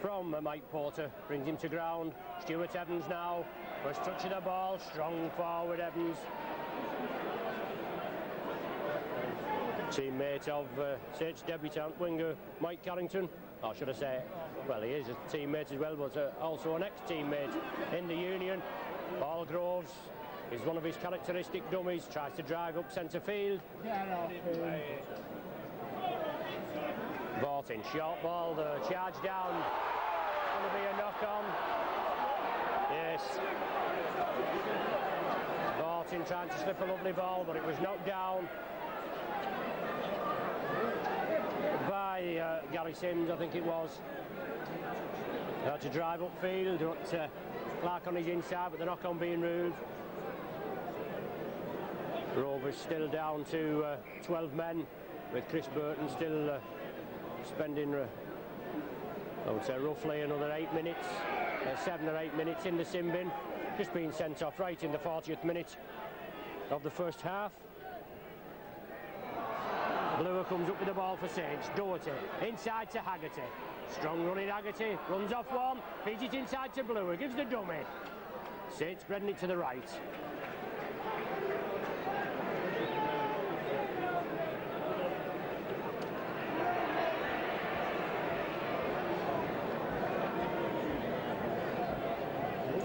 from Mike Porter, brings him to ground. Stuart Evans now, first touch of the ball, strong forward Evans. Teammate of Saints debutant winger Mike Carrington, or should I say, well, he is a teammate as well, but also an ex-teammate in the Union. Paul Groves is one of his characteristic dummies, tries to drive up centre field. Barton, short ball, the charge down, going to be a knock-on. Yes. Barton trying to slip a lovely ball, but it was knocked down by Gary Sims, I think it was. Had to drive upfield, Clark on his inside, but the knock-on being ruled. Rovers still down to 12 men, with Chris Burton still spending, I would say, roughly another 8 minutes, 7 or 8 minutes in the sin bin. Just being sent off right in the 40th minute of the first half. Bluer comes up with the ball for Saints. Doherty inside to Haggerty. Strong running Haggerty, runs off one, feeds it inside to Bluer, gives the dummy. Saints spreading it to the right.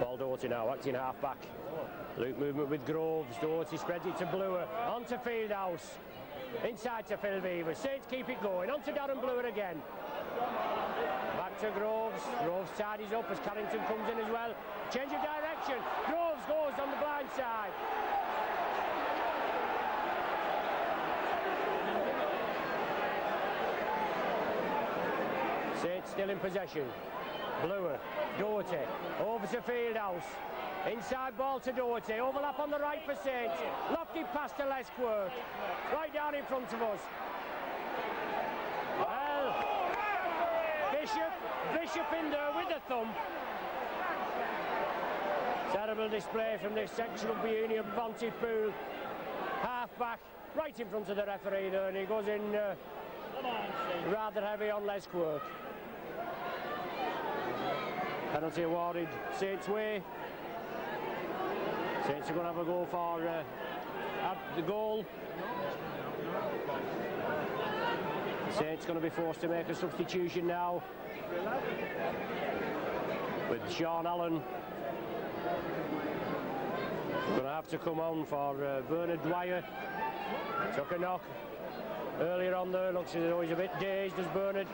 Paul Doherty now, acting half back. Loop movement with Groves. Doherty spreads it to Bluer, on to Fieldhouse. Inside to Phil Beavers. Saints keep it going. On to Darren Bluer again. Back to Groves. Groves tidies up as Carrington comes in as well. Change of direction. Groves goes on the blind side. Saints still in possession. Bluer. Doherty. Over to Fieldhouse. Inside ball to Doherty, overlap on the right for Saints. Lofty pass to Lesquworth, right down in front of us. Well, Bishop in there with the thumb. Terrible display from this ex-rugby union Pontypool half-back, right in front of the referee there, and he goes in rather heavy on Lesquworth. Penalty awarded Saints' way. Saints are going to have a go for the goal. Saints going to be forced to make a substitution now, with Sean Allen going to have to come on for Bernard Dwyer. Took a knock earlier on there, looks as though he's a bit dazed as Bernard.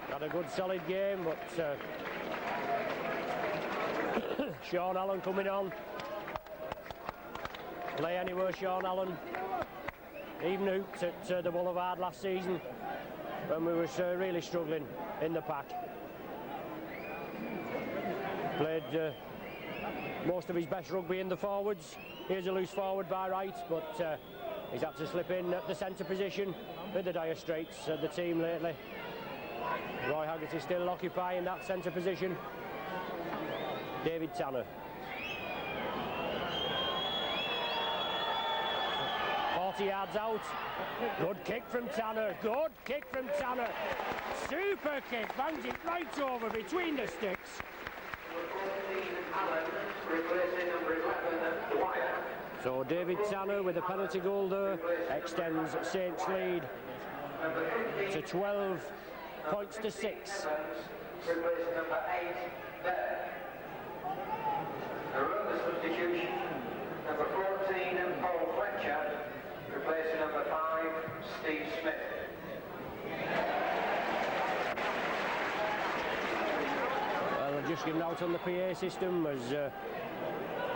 Had a good solid game, but Sean Allen coming on. play anywhere, Sean Allen. Even hooped at the Boulevard last season when we was really struggling in the pack. Played most of his best rugby in the forwards. Here's a loose forward by right, but he's had to slip in at the centre position with the dire straits of the team lately. Roy Haggerty still occupying that centre position. David Tanner. 40 yards out. Good kick from Tanner. Good kick from Tanner. Super kick. Bangs it right over between the sticks. So David Tanner with a penalty goal there extends Saints' lead to 12 points to 6. Replacing number 8 there. A rover substitution, number 14 and Paul Fletcher, replacing number 5 Steve Smith. Well, they're just giving out on the PA system as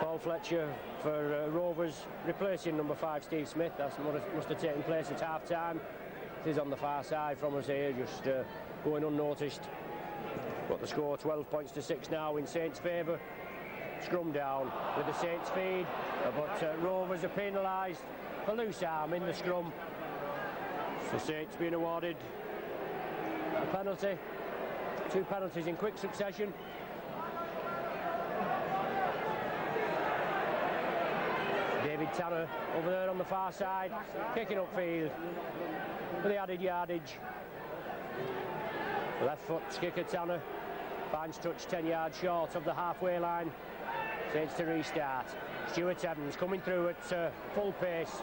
Paul Fletcher for Rovers replacing number 5 Steve Smith. That's what must have taken place at half time. It is on the far side from us here, just going unnoticed. But the score 12 points to 6 now in Saints' favour. Scrum down with the Saints feed, but Rovers are penalised for loose arm in the scrum. So Saints being awarded a penalty. 2 penalties in quick succession. David Tanner over there on the far side, kicking upfield for the added yardage. Left foot kicker Tanner finds touch 10 yards short of the halfway line. Saints to restart. Stuart Evans coming through at full pace.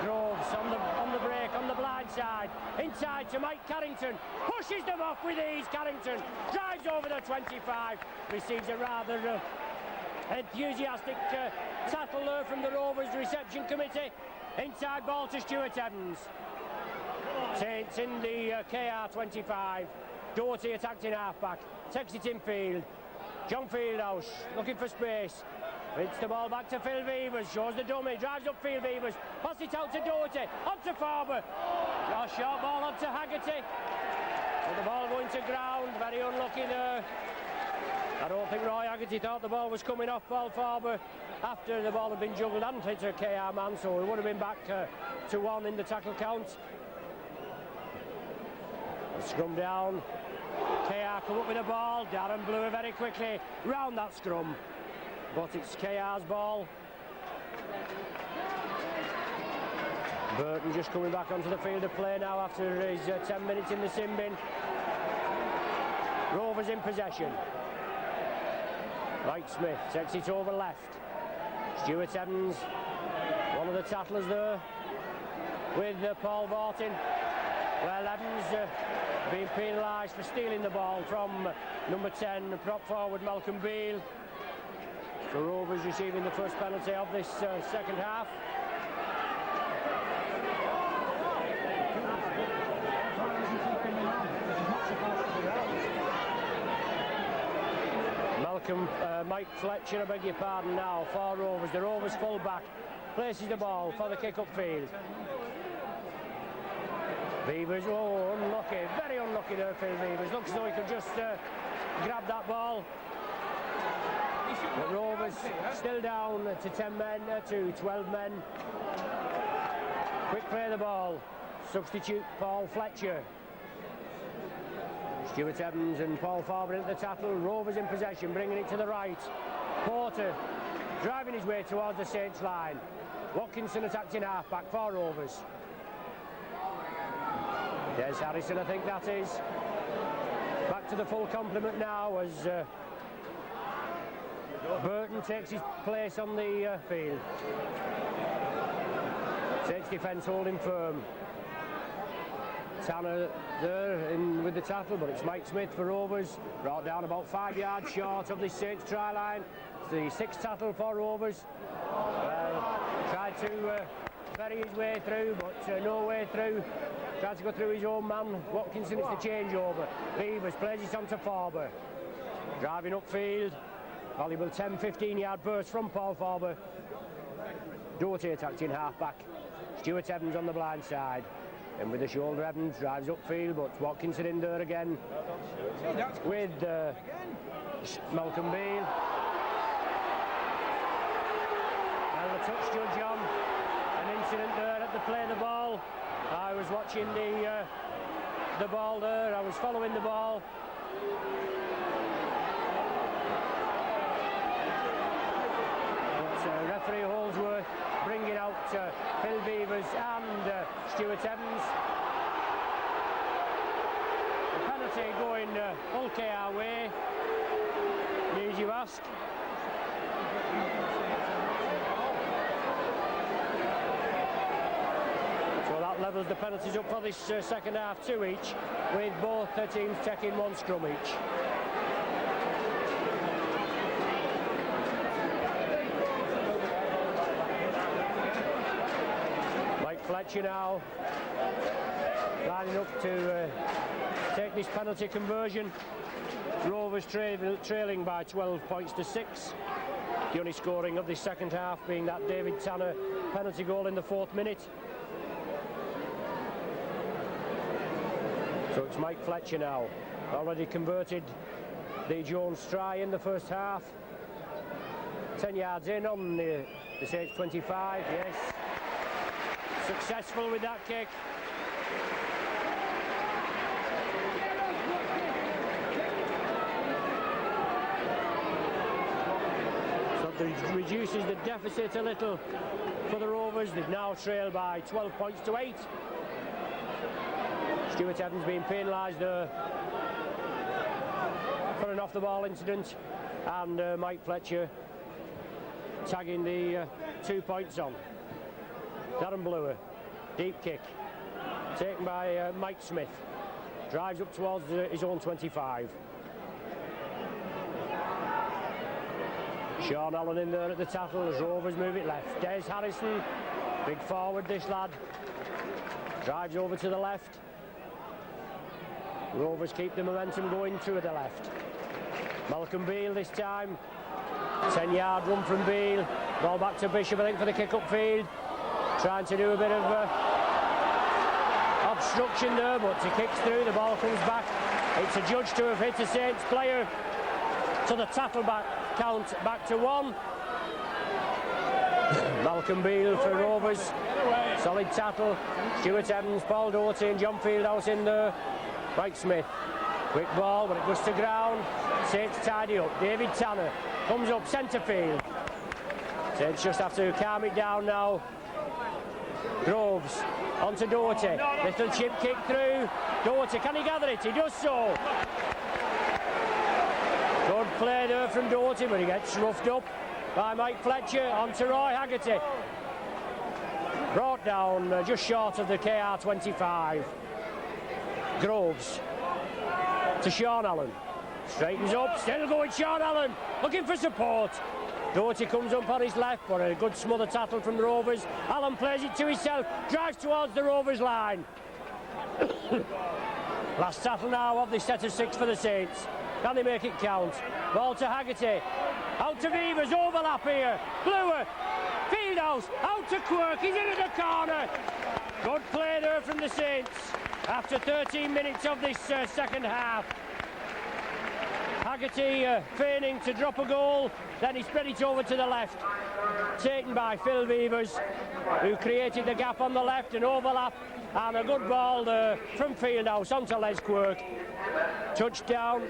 Groves on the break, on the blind side, inside to Mike Carrington, pushes them off with ease. Carrington drives over the 25, receives a rather enthusiastic tackle there from the Rovers reception committee. Inside ball to Stuart Evans. Saints in the KR 25. Doherty attacked in half-back, takes it in field. John Fieldhouse looking for space. Hits the ball back to Phil Beavers, shows the dummy, drives upfield Beavers, pass it out to Doherty, onto Farber. A short ball onto Haggerty. With the ball going to ground, very unlucky there. I don't think Roy Haggerty thought the ball was coming off Paul Farber after the ball had been juggled and hit a KR man, so he would have been back to 1 in the tackle count. Scrum down. KR come up with the ball. Darren Blewer very quickly round that scrum. But it's KR's ball. Burton just coming back onto the field of play now after his 10 minutes in the sin bin. Rovers in possession. Wright Smith takes it over left. Stuart Evans, one of the tattlers there, with Paul Vortin. Well, Evans being penalised for stealing the ball from number 10, prop forward Malcolm Beale. So Rovers receiving the first penalty of this second half. Mike Fletcher, I beg your pardon now, for Rovers. The Rovers full back places the ball for the kick upfield. Beavers, oh, unlucky, very unlucky there, Phil Beavers. Looks as though he could just grab that ball. But Rovers still down to 10 men, to 12 men. Quick play of the ball. Substitute Paul Fletcher. Stuart Evans and Paul Farber at the tackle. Rovers in possession, bringing it to the right. Porter driving his way towards the Saints line. Watkinson attacked in half-back for Rovers. Des Harrison, I think that is. Back to the full complement now as Burton takes his place on the field. Saints defence holding firm. Tanner there in with the tackle, but it's Mike Smith for Rovers. Brought down about 5 yards short of the Saints try line. It's the 6th tackle for Rovers. Tried to bury his way through, but no way through. Tried to go through his own man. Watkinson, it's the changeover. Beavers plays it on to Farber. Driving upfield. Valuable 10-15 yard burst from Paul Farber. Doherty attacked in half-back. Stuart Evans on the blind side. And with the shoulder, Evans drives upfield, but Watkinson in there again with Malcolm Beale. And the touch judge on. An incident there at the play of the ball. I was watching the ball there. I was following the ball. But referee Holsworth bringing out Phil Beavers and Stuart Evans. The penalty going full KR way, need you ask. So that levels the penalties up for this second half, 2 each, with both teams taking 1 scrum each. Fletcher now lining up to take this penalty conversion. Rovers trailing by 12 points to 6. The only scoring of the second half being that David Tanner penalty goal in the 4th minute. So it's Mike Fletcher now, already converted the Jones try in the first half. 10 yards in on the Saints 25, yes. Successful with that kick. So it reduces the deficit a little for the Rovers. They've now trailed by 12 points to 8. Stuart Evans being penalised there for an off-the-ball incident, and Mike Fletcher tagging the 2 points on. Darren Bluer, deep kick, taken by Mike Smith, drives up towards his own 25. Sean Allen in there at the tackle as Rovers move it left. Des Harrison, big forward this lad, drives over to the left. Rovers keep the momentum going to the left. Malcolm Beale this time, 10-yard run from Beale, ball back to Bishop I think for the kick upfield. Trying to do a bit of obstruction there, but he kicks through, the ball comes back. It's a judge to have hit a Saints player, so the tackle back count back to 1. Malcolm Beale for Rovers, solid tackle. Stuart Evans, Paul Doherty and John Fieldhouse in there. Mike Smith, quick ball, but it goes to ground. Saints tidy up. David Tanner comes up centre field. Saints just have to calm it down now. Groves onto Doherty, little chip kick through. Doherty, can he gather it? He does so. Good play there from Doherty, but he gets roughed up by Mike Fletcher. Onto Roy Haggerty, brought down just short of the KR 25. Groves to Sean Allen, straightens up, still going Sean Allen, looking for support. Doherty comes up on his left, but a good smother tackle from the Rovers. Allen plays it to himself, drives towards the Rovers line. Last tackle now of this set of 6 for the Saints. Can they make it count? Ball to Haggerty, out to Beavers, overlap here. Bluer, Fieldhouse, out to Quirk, he's into the corner. Good play there from the Saints after 13 minutes of this second half. Haggerty feigning to drop a goal, then he spread it over to the left. Taken by Phil Beavers, who created the gap on the left, and overlap, and a good ball there from Fieldhouse onto Les Quirk. Touchdown.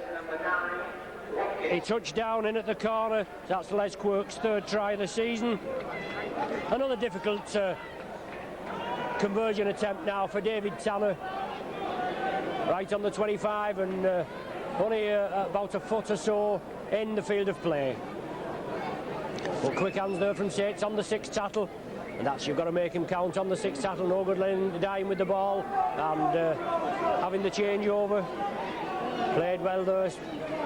He touched down in at the corner. That's Les Quirk's 3rd try of the season. Another difficult conversion attempt now for David Tanner. Right on the 25, and only about a foot or so in the field of play. Well, quick hands there from Saints on the 6th tackle, and that's, you've got to make him count on the 6th tackle. No good dying with the ball and having the changeover. Played well there,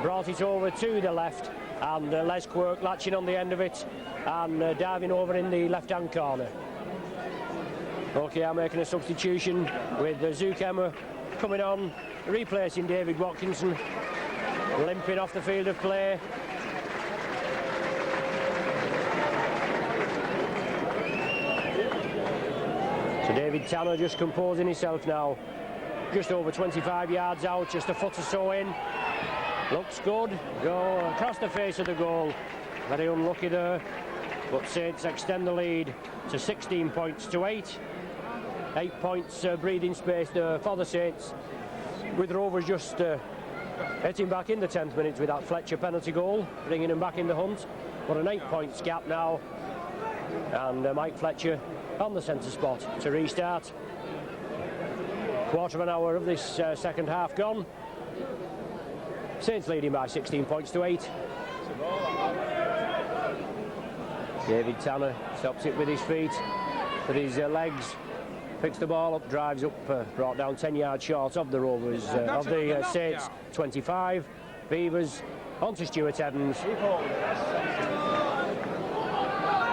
brought it over to the left, and Les Quirk latching on the end of it and diving over in the left-hand corner. Okay, I'm making a substitution with Zukemmer coming on, replacing David Watkinson, limping off the field of play. So David Tanner just composing himself now. Just over 25 yards out, just a foot or so in. Looks good. Go across the face of the goal. Very unlucky there. But Saints extend the lead to 16 points to 8. 8 points breathing space there for the Saints. With Rovers just hitting back in the 10th minute with that Fletcher penalty goal, bringing them back in the hunt. But an 8 points gap now. And Mike Fletcher on the centre spot to restart. Quarter of an hour of this second half gone. Saints leading by 16 points to 8. David Tanner stops it with his feet, with his legs, picks the ball up, drives up, brought down 10 yards short of the Rovers, of the Saints 25. Beavers onto Stuart Evans.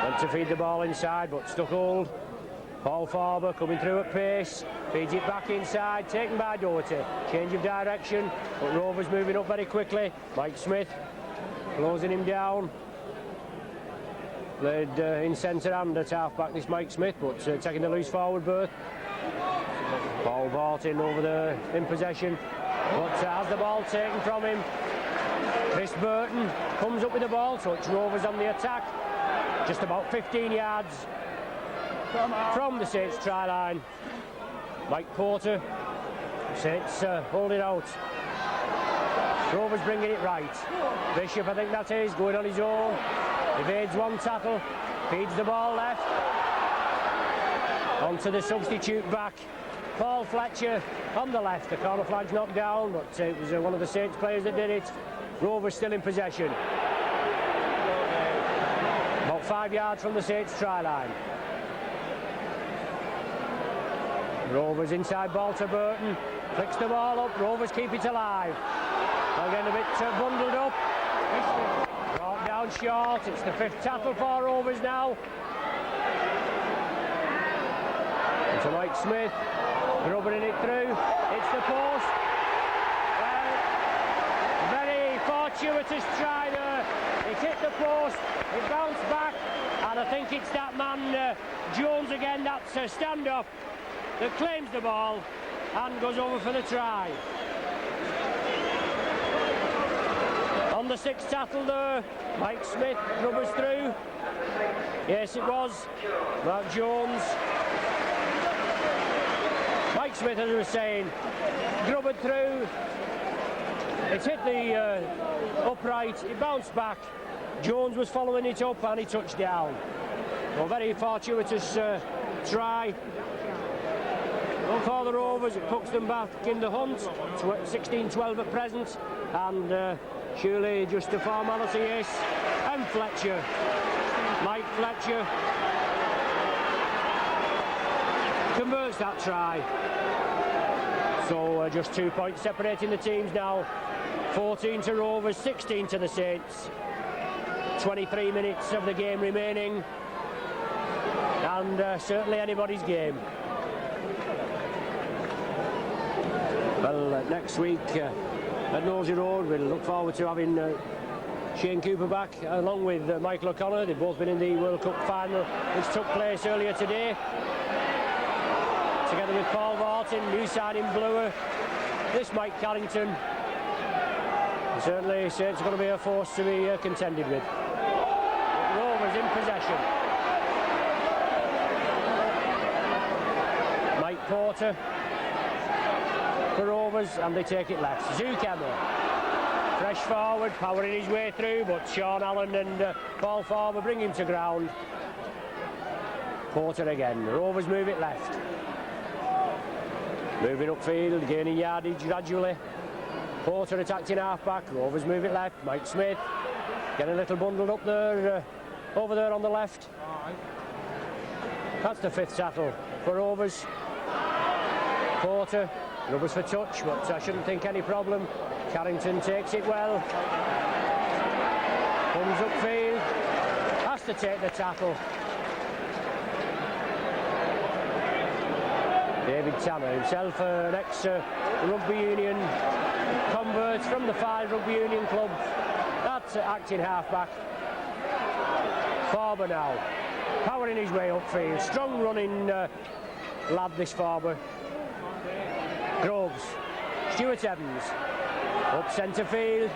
Went to feed the ball inside, but stuck hold. Paul Farber coming through at pace, feeds it back inside, taken by Doherty. Change of direction, but Rovers moving up very quickly. Mike Smith closing him down. Played in centre and at half-back, this Mike Smith, but taking the loose forward berth. Paul Barton over there in possession, but has the ball taken from him. Chris Burton comes up with the ball, so it's Rovers on the attack. Just about 15 yards from the Saints try line. Mike Porter, Saints hold it out. Rovers bringing it right. Bishop, I think that is, going on his own. Evades one tackle, feeds the ball left. Onto the substitute back. Paul Fletcher on the left. The corner flag's knocked down, but it was one of the Saints players that did it. Rovers still in possession. About 5 yards from the Saints try line. Rovers inside ball to Burton. Flicks the ball up. Rovers keep it alive. They're getting a bit bundled up. Brought down short. It's the 5th tackle for Rovers now. Into Mike Smith. Grubbing it through. It's the post. Well, very fortuitous try there. It hit the post. It bounced back. And I think it's that man, Jones again, that's a standoff, that claims the ball and goes over for the try. On the 6th tackle there, Mike Smith rubbers through. Yes, it was Mark Jones. Mike Smith, as I was saying, grubbered through. It hit the upright, it bounced back. Jones was following it up and he touched down. A very fortuitous try for the Rovers. It puts them back in the hunt. 16-12 at present, and surely just a formality, yes. And Fletcher, Mike Fletcher, converts that try. So just 2 points separating the teams now. 14 to Rovers, 16 to the Saints. 23 minutes of the game remaining, and certainly anybody's game. Well, next week at Nosey Road, we'll look forward to having Shane Cooper back, along with Michael O'Connor. They've both been in the World Cup final, which took place earlier today. Together with Paul Vartan, new signing Bluer, this Mike Carrington. Certainly, Saints are going to be a force to be contended with. Rovers in possession. Mike Porter for Rovers, and they take it left. Zuckerman, fresh forward, powering his way through, but Sean Allen and Paul Farber bring him to ground. Porter again. Rovers move it left. Moving upfield, gaining yardage gradually. Porter attacking half-back. Rovers move it left. Mike Smith getting a little bundled up there, over there on the left. That's the 5th tackle for Rovers. Porter, Rovers for touch, but I shouldn't think any problem. Carrington takes it well. Comes upfield. Has to take the tackle. David Tanner, himself an ex-rugby union convert from the 5 rugby union club. That's acting half-back. Farber now, powering his way upfield. Strong running lad, this farmer. Groves, Stuart Evans, up centre field.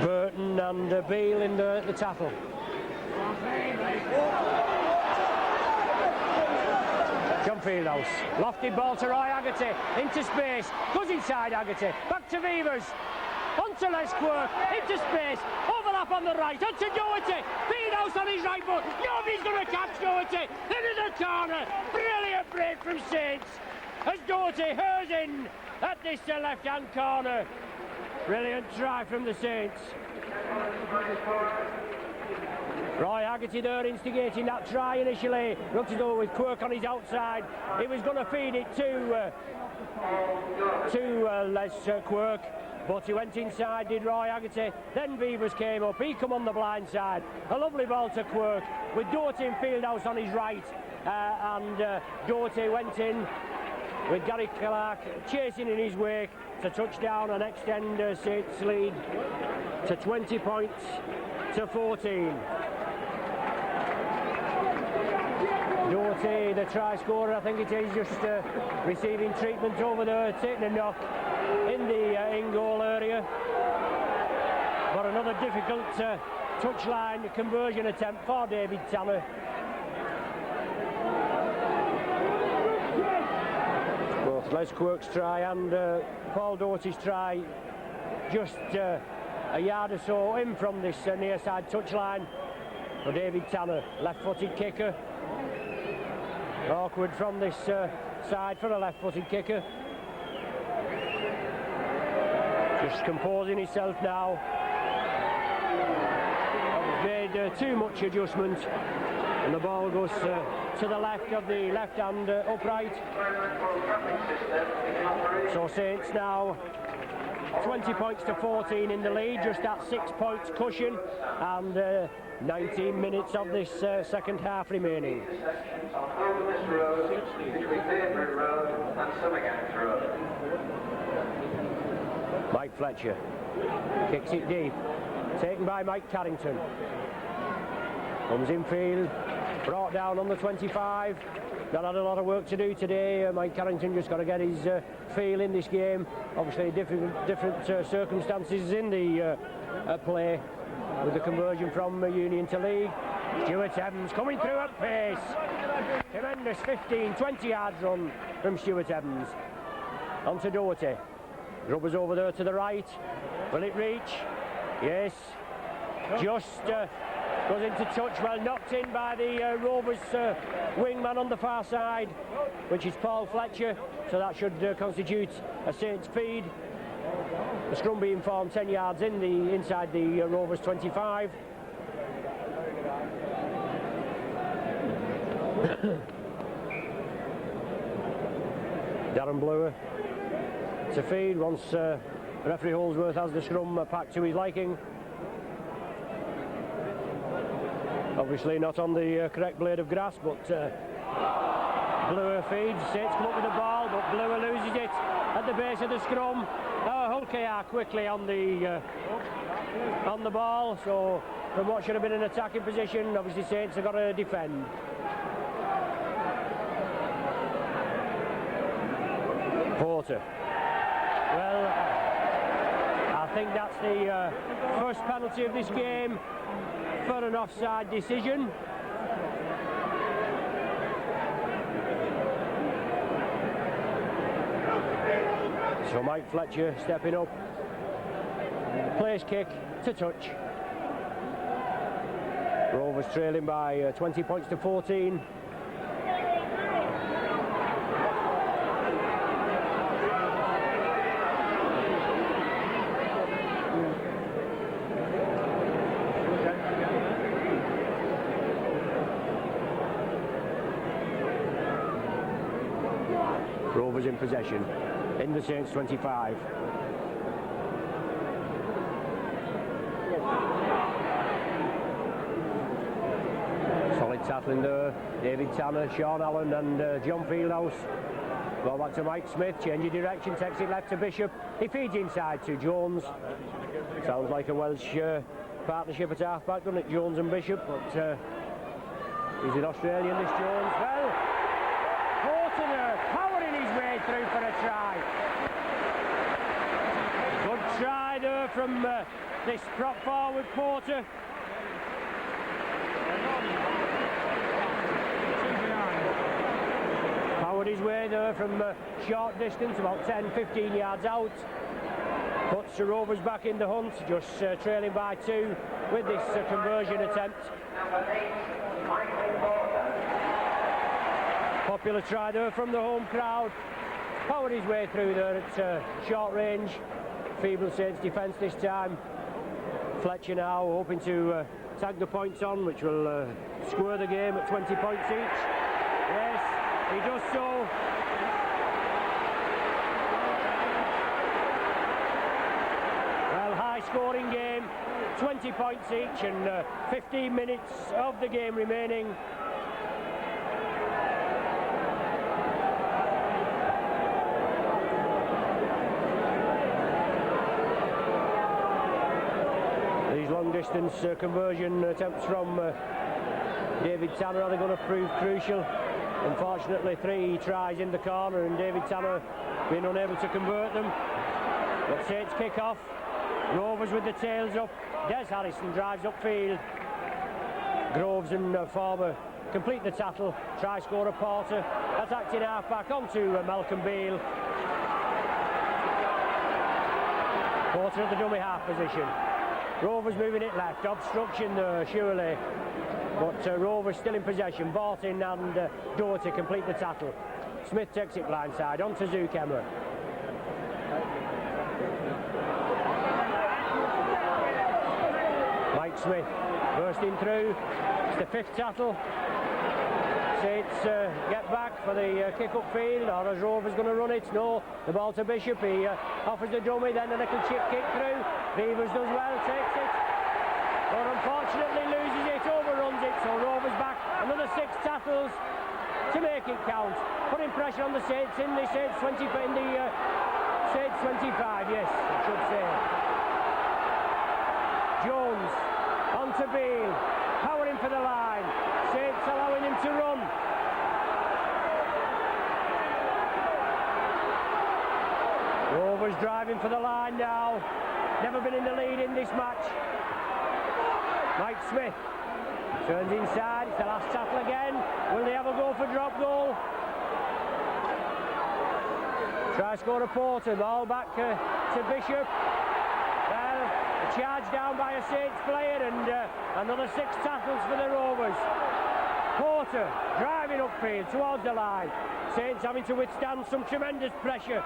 Burton and Beale in the tackle. John Fieldhouse, lofted ball to Roy Haggerty, into space, goes inside Haggerty, back to Beavers, onto Les Quirk, into space, overlap on the right, onto Doherty, Fieldhouse on his right foot, nobody's going to catch Doherty, into the corner, brilliant break from Saints, as Doherty hers in at this left-hand corner. Brilliant try from the Saints. Roy Haggerty there instigating that try initially. Looked as though with Quirk on his outside, he was going to feed it to Les Quirk, but he went inside, did Roy Haggerty. Then Beavers came up, he come on the blind side. A lovely ball to Quirk with Doherty and Fieldhouse on his right, and Doherty went in with Gary Clark chasing in his wake to touchdown and extend Saints' lead to 20 points to 14. Doherty, the try scorer, I think it is, just receiving treatment over there, taking a knock in the in-goal area. But another difficult touchline conversion attempt for David Tanner. Both Les Quirk's try and Paul Doherty's try just a yard or so in from this near side touchline for David Tanner, left-footed kicker. Awkward from this side for a left-footed kicker. Just composing himself now. Made too much adjustment, and the ball goes to the left of the left-hand upright. So Saints now 20 points to 14 in the lead, just that 6 points cushion, and 19 minutes of this second half remaining. Mike Fletcher kicks it deep, taken by Mike Carrington. Comes infield, brought down on the 25. Not had a lot of work to do today. Mike Carrington just got to get his feel in this game. Obviously different circumstances in the play with the conversion from Union to League. Stuart Evans coming through at pace. Tremendous 15-20 yards run from Stuart Evans. On to Doherty. Rubbers over there to the right. Will it reach? Yes. Just goes into touch, well knocked in by the Rovers wingman on the far side, which is Paul Fletcher, so that should constitute a Saints feed. The scrum being formed 10 yards inside the Rovers 25. Darren Bluer to feed once referee Holdsworth has the scrum packed to his liking. Obviously not on the correct blade of grass, but Bluer feeds. Saints come up with the ball, but Bluer loses it at the base of the scrum. Hulke are quickly on the ball, so from what should have been an attacking position, obviously Saints have got to defend. Porter. Well, I think that's the first penalty of this game for an offside decision. So Mike Fletcher stepping up, place kick to touch. Rovers trailing by 20 points to 14. Rovers in possession in the Saints 25. Solid tackling there. David Tanner, Sean Allen and John Fieldhouse. Ball back to Mike Smith, change of direction, takes it left to Bishop. He feeds inside to Jones. Sounds like a Welsh partnership at half back, doesn't it, Jones and Bishop? But he's an Australian, this Jones. Well, Porter there, powering his way through for a try. Good try there from this prop forward Porter. Powered his way there from short distance, about 10-15 yards out. Puts the Rovers back in the hunt, just trailing by 2 with this conversion attempt. Popular try there from the home crowd. Powered his way through there at short range. Feeble Saints defence this time. Fletcher now hoping to tag the points on, which will square the game at 20 points each. Yes, he does so. Well, high scoring game, 20 points each and 15 minutes of the game remaining. Long-distance conversion attempts from David Tanner are going to prove crucial. Unfortunately, 3 tries in the corner and David Tanner being unable to convert them. But Saints kick off. Rovers with the tails up. Des Harrison drives upfield. Groves and Farber complete the tackle. Try scorer Porter. Attacking half-back onto Malcolm Beale. Porter at the dummy half position. Rovers moving it left, obstruction there, surely. But Rovers still in possession. Barton and Doherty complete the tackle. Smith takes it blindside, onto Zukemer. Mike Smith bursting through. It's the 5th tackle. Saints get back for the kick upfield, or is Rovers going to run it? No, the ball to Bishop. He offers the dummy, then a little chip kick through. Beavers does well, takes it, but unfortunately loses it, overruns it. So Rovers back, another 6 tackles to make it count, putting pressure on the Saints in the Saints 20, in the Saints 25. Yes, I should say. Jones onto Beale, powering for the line. Saints allowing him to run. Rovers driving for the line now. Never been in the lead in this match. Mike Smith turns inside. It's the last tackle again. Will they have a go for drop goal? Try scorer Porter. Ball back to Bishop. Well, a charge down by a Saints player and another 6 tackles for the Rovers. Porter driving upfield towards the line. Saints having to withstand some tremendous pressure.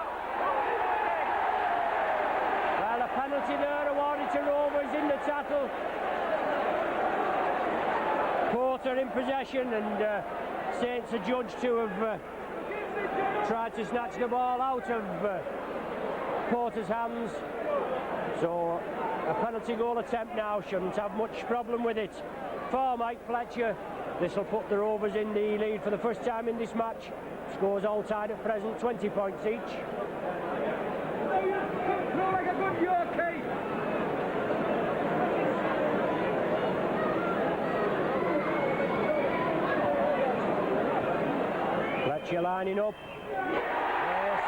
Well, a penalty there awarded to Rovers in the tackle. Porter in possession and Saints are judged to have tried to snatch the ball out of Porter's hands. So a penalty goal attempt now, shouldn't have much problem with it. For Mike Fletcher, this will put the Rovers in the lead for the first time in this match. Scores all tied at present, 20 points each. Like a good Yorkie. Fletcher lining up. Yes.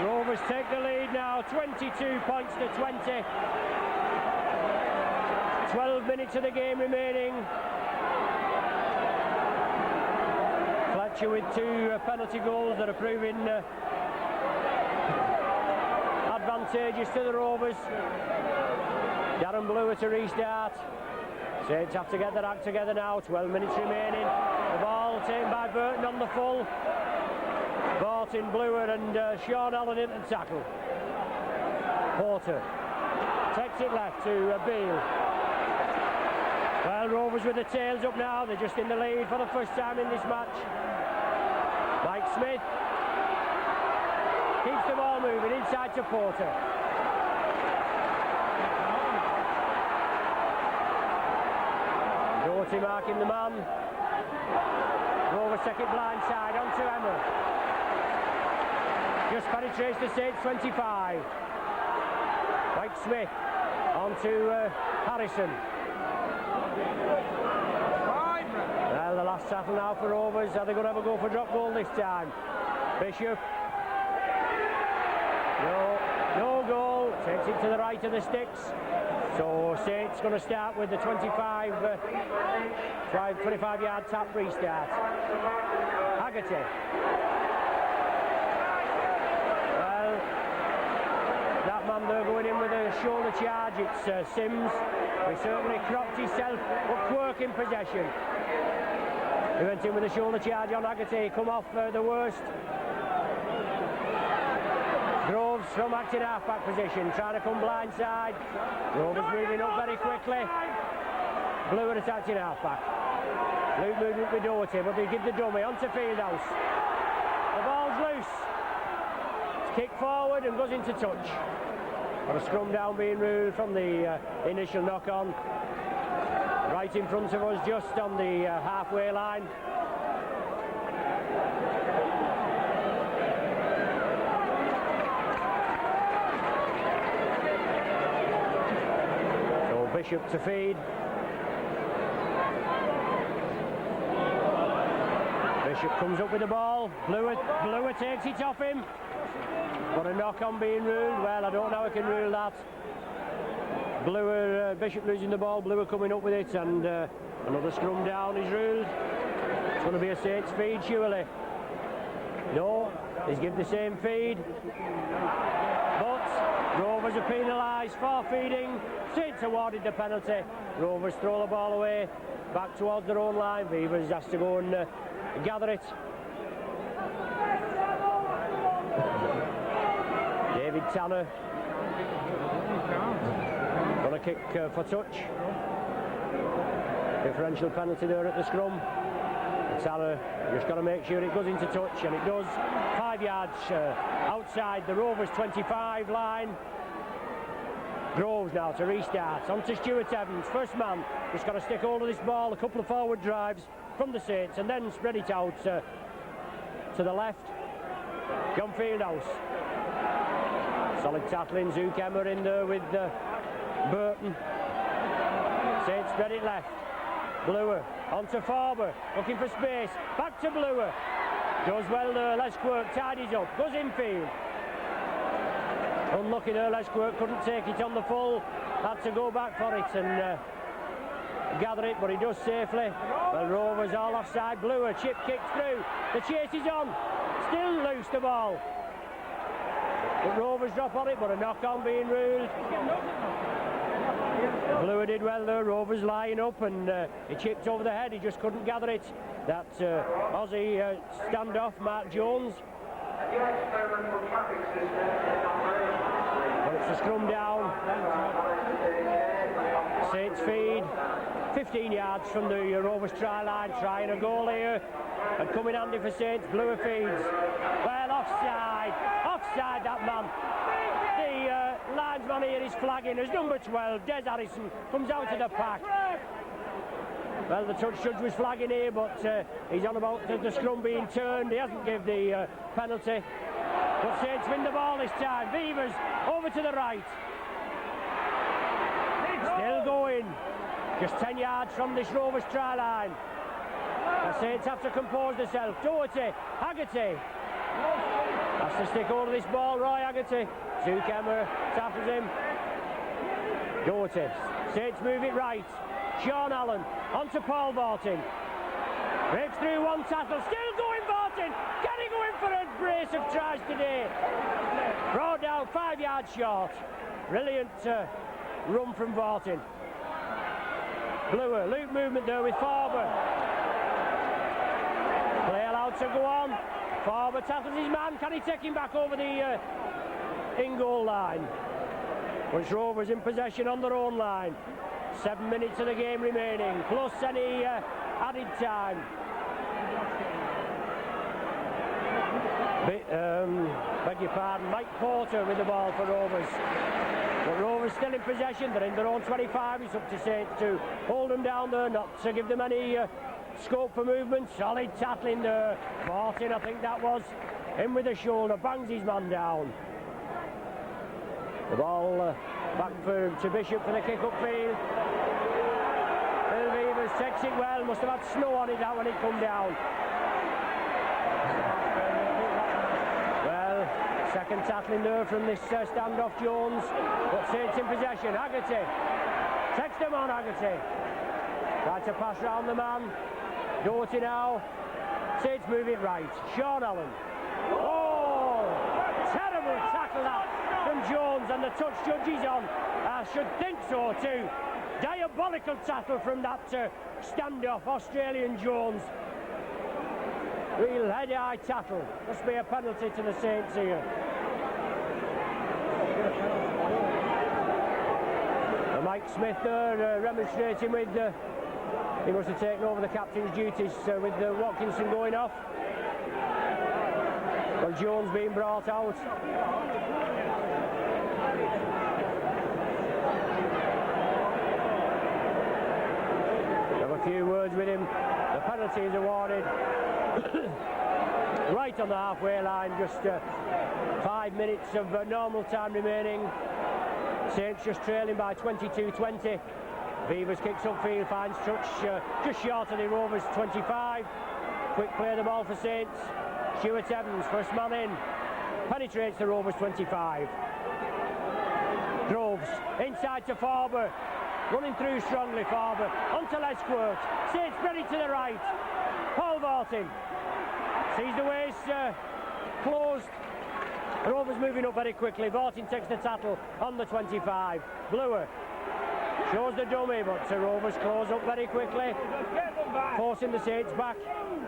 Rovers take the lead now, 22 points to 20. 12 minutes of the game remaining. Fletcher with 2 penalty goals that are proving advantageous to the Rovers. Darren Blewer to restart. Saints have to get their act together now. 12 minutes remaining. The ball taken by Burton on the full. Barton, Blewer and Sean Allen in the tackle. Porter takes it left to Beale. Well, Rovers with the tails up now. They're just in the lead for the first time in this match. Mike Smith keeps the ball moving inside to Porter. Doherty marking the man. Rovers second blind side onto Emma. Just penetrates the Saints 25. Mike Smith onto Harrison. Well, the last tackle now for Rovers. Are they going to have a go for drop goal this time? Bishop. No goal. Takes it to the right of the sticks. So Saints going to start with the 25-yard tap restart. Haggerty. Well, that man there going in with a shoulder charge. It's Sims. He certainly cropped himself up work in possession. He went in with a shoulder charge on Haggerty. Come off the worst. Groves from acting half-back position, trying to come blindside. Groves moving up very quickly. Blue at acting half-back. Luke moving with Doherty, but they give the dummy onto Fieldhouse. The ball's loose. It's kicked forward and goes into touch. Got a scrum down being ruled from the initial knock-on. Right in front of us, just on the halfway line. Bishop to feed. Bishop comes up with the ball. Bluer takes it off him. Got a knock on being ruled. Well, I don't know how I can rule that. Bishop losing the ball. Bluer coming up with it, and another scrum down is ruled. It's going to be a Saints feed, surely. No, he's given the same feed. But Rovers are penalised for feeding. Saints awarded the penalty. Rovers throw the ball away back towards their own line. Beavers has to go and gather it. David Tanner going to kick for touch. Differential penalty there at the scrum. Tanner just got to make sure it goes into touch, and it does. 5 yards outside the Rovers 25 line. Groves now to restart. On to Stuart Evans, first man. Just got to stick hold of this ball. A couple of forward drives from the Saints, and then spread it out to the left. John Fieldhouse. Solid tackling. Zuckermer in there with Burton. Saints spread it left. Bluer on to Farber, looking for space. Back to Bluer. Does well there. Lesquirk tidies up. Goes infield. Unlucky there, Lesquirk couldn't take it on the full. Had to go back for it and gather it, but he does safely. Well, Rovers all offside. Bluer, chip kick through. The chase is on. Still loose the ball. But Rovers drop on it, but a knock-on being ruled. Bluer did well there. Rovers lying up, and he chipped over the head. He just couldn't gather it. That Aussie standoff, Mark Jones. But it's a scrum down. Saints feed. 15 yards from the Rovers try line, trying a goal here. And coming handy for Saints. Bluer feeds. Well, offside. Offside, that man. The linesman here is flagging as number 12, Des Harrison, comes out of the pack. Well, the touch judge was flagging here, but he's on about the scrum being turned. He hasn't given the penalty. But Saints win the ball this time. Beavers over to the right. Still going. Just 10 yards from this Rovers try line. The Saints have to compose themselves. Doherty, Haggerty. Has to stick hold of this ball, Roy Haggerty. Zuckermer tackles him. Doherty. Saints move it right. Sean Allen onto Paul Vortin. Breaks through one tackle. Still going Vortin. Can he go in for a brace of tries today? Brought down 5 yards short. Brilliant run from Vortin. Bluer, loop movement there with Farber. Play allowed to go on. Farber tackles his man. Can he take him back over the in-goal line? But Rovers in possession on their own line. 7 minutes of the game remaining, plus any added time. Beg your pardon, Mike Porter with the ball for Rovers. But Rovers still in possession. They're in their own 25. It's up to Saints to hold them down there, not to give them any scope for movement. Solid tackling there. Martin, I think that was. In with the shoulder, bangs his man down. The ball back to Bishop for the kick-up field. Bill Beavers takes it well, must have had snow on it that when it come down. Well, second tackling there from this standoff, Jones, but Saints in possession. Haggerty takes them on. Haggerty tried to pass round the man. Doherty now. Saints move it right. Sean Allen. Oh, terrible tackle that from Jones, and the touch judge is on. I should think so too. Diabolical tackle from that standoff, Australian Jones. Real head-high tackle. Must be a penalty to the Saints here. Mike Smith there remonstrating with he must have taken over the captain's duties with Watkinson going off. Well, Jones being brought out. Have a few words with him. The penalty is awarded right on the halfway line. Just 5 minutes of normal time remaining. Saints just trailing by 22-20. Beavers kicks upfield, finds touch just short of the Rovers 25. Quick play the ball for Saints. Stuart Evans, first man in, penetrates the Rovers 25. Groves inside to Farber, running through strongly. Farber onto Lesquert. Saints spread it to the right. Paul Vaulting sees the waist closed. The Rovers moving up very quickly. Vaulting takes the tattle on the 25. Bluer shows the dummy, but the Rovers close up very quickly, forcing the Saints back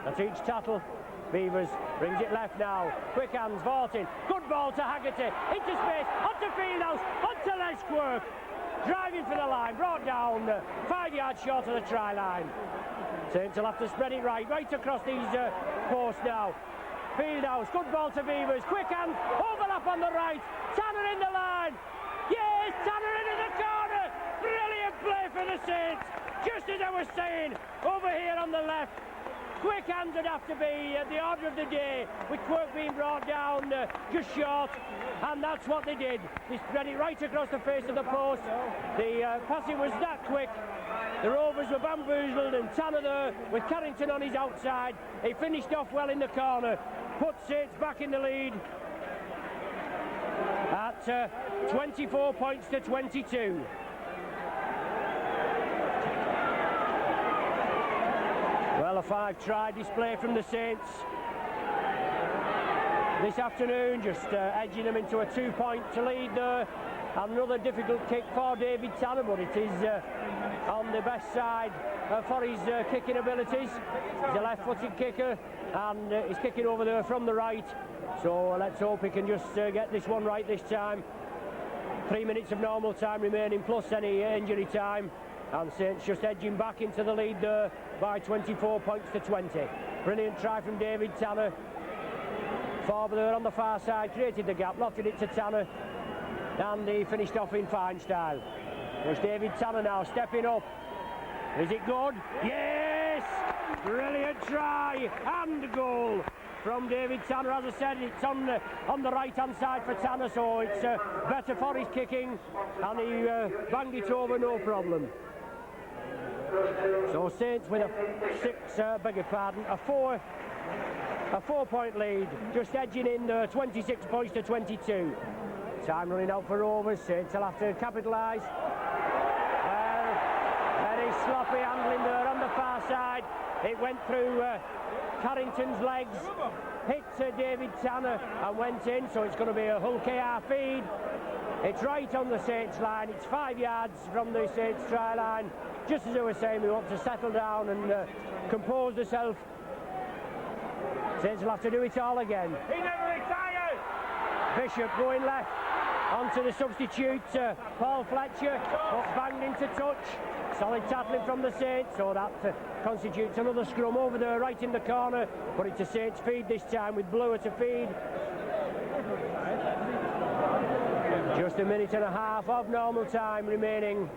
at each tattle. Beavers brings it left now. Quick hands, Vaulting. Good ball to Haggerty. Into space, onto Fieldhouse, onto Lesquert. Driving for the line, brought down 5 yards short of the try line. Saints will have to spread it right across these posts now. Fieldhouse, good ball to Beavers. Quick hands, overlap on the right. Tanner in the line. Yes, Tanner into the corner. Brilliant play for the Saints. Just as I was saying, over here on the left. Quick hands would have to be the order of the day, with Quirk being brought down just short, and that's what they did. They spread it right across the face of the post. The passing was that quick. The Rovers were bamboozled, and Tanner there with Carrington on his outside. He finished off well in the corner, put Saints back in the lead at 24 points to 22. Well, a 5-try display from the Saints this afternoon, just edging them into a 2-point lead there. And another difficult kick for David Tanner, but it is on the best side for his kicking abilities. He's a left-footed kicker, and he's kicking over there from the right. So let's hope he can just get this one right this time. 3 minutes of normal time remaining, plus any injury time. And Saints just edging back into the lead there by 24 points to 20. Brilliant try from David Tanner. Farber there on the far side, created the gap, lofted it to Tanner, and he finished off in fine style. There's David Tanner now stepping up. Is it good? Yes! Brilliant try and goal from David Tanner. As I said, it's on the right-hand side for Tanner, so it's better for his kicking, and he banged it over no problem. So Saints with a 4-point lead, just edging in the 26 points to 22. Time running out for Rovers. Saints will have to capitalise. Well, very sloppy handling there on the far side. It went through Carrington's legs, hit David Tanner and went in, so it's going to be a Hull KR feed. It's right on the Saints line. It's 5 yards from the Saints try line. Just as I was saying, we want to settle down and compose themselves. Saints will have to do it all again. He never retired! Bishop going left onto the substitute, Paul Fletcher, but banged into touch. Solid tackling from the Saints, so that constitutes another scrum over there, right in the corner. But it's a Saints feed this time with Bluer to feed. Just a minute and a half of normal time remaining.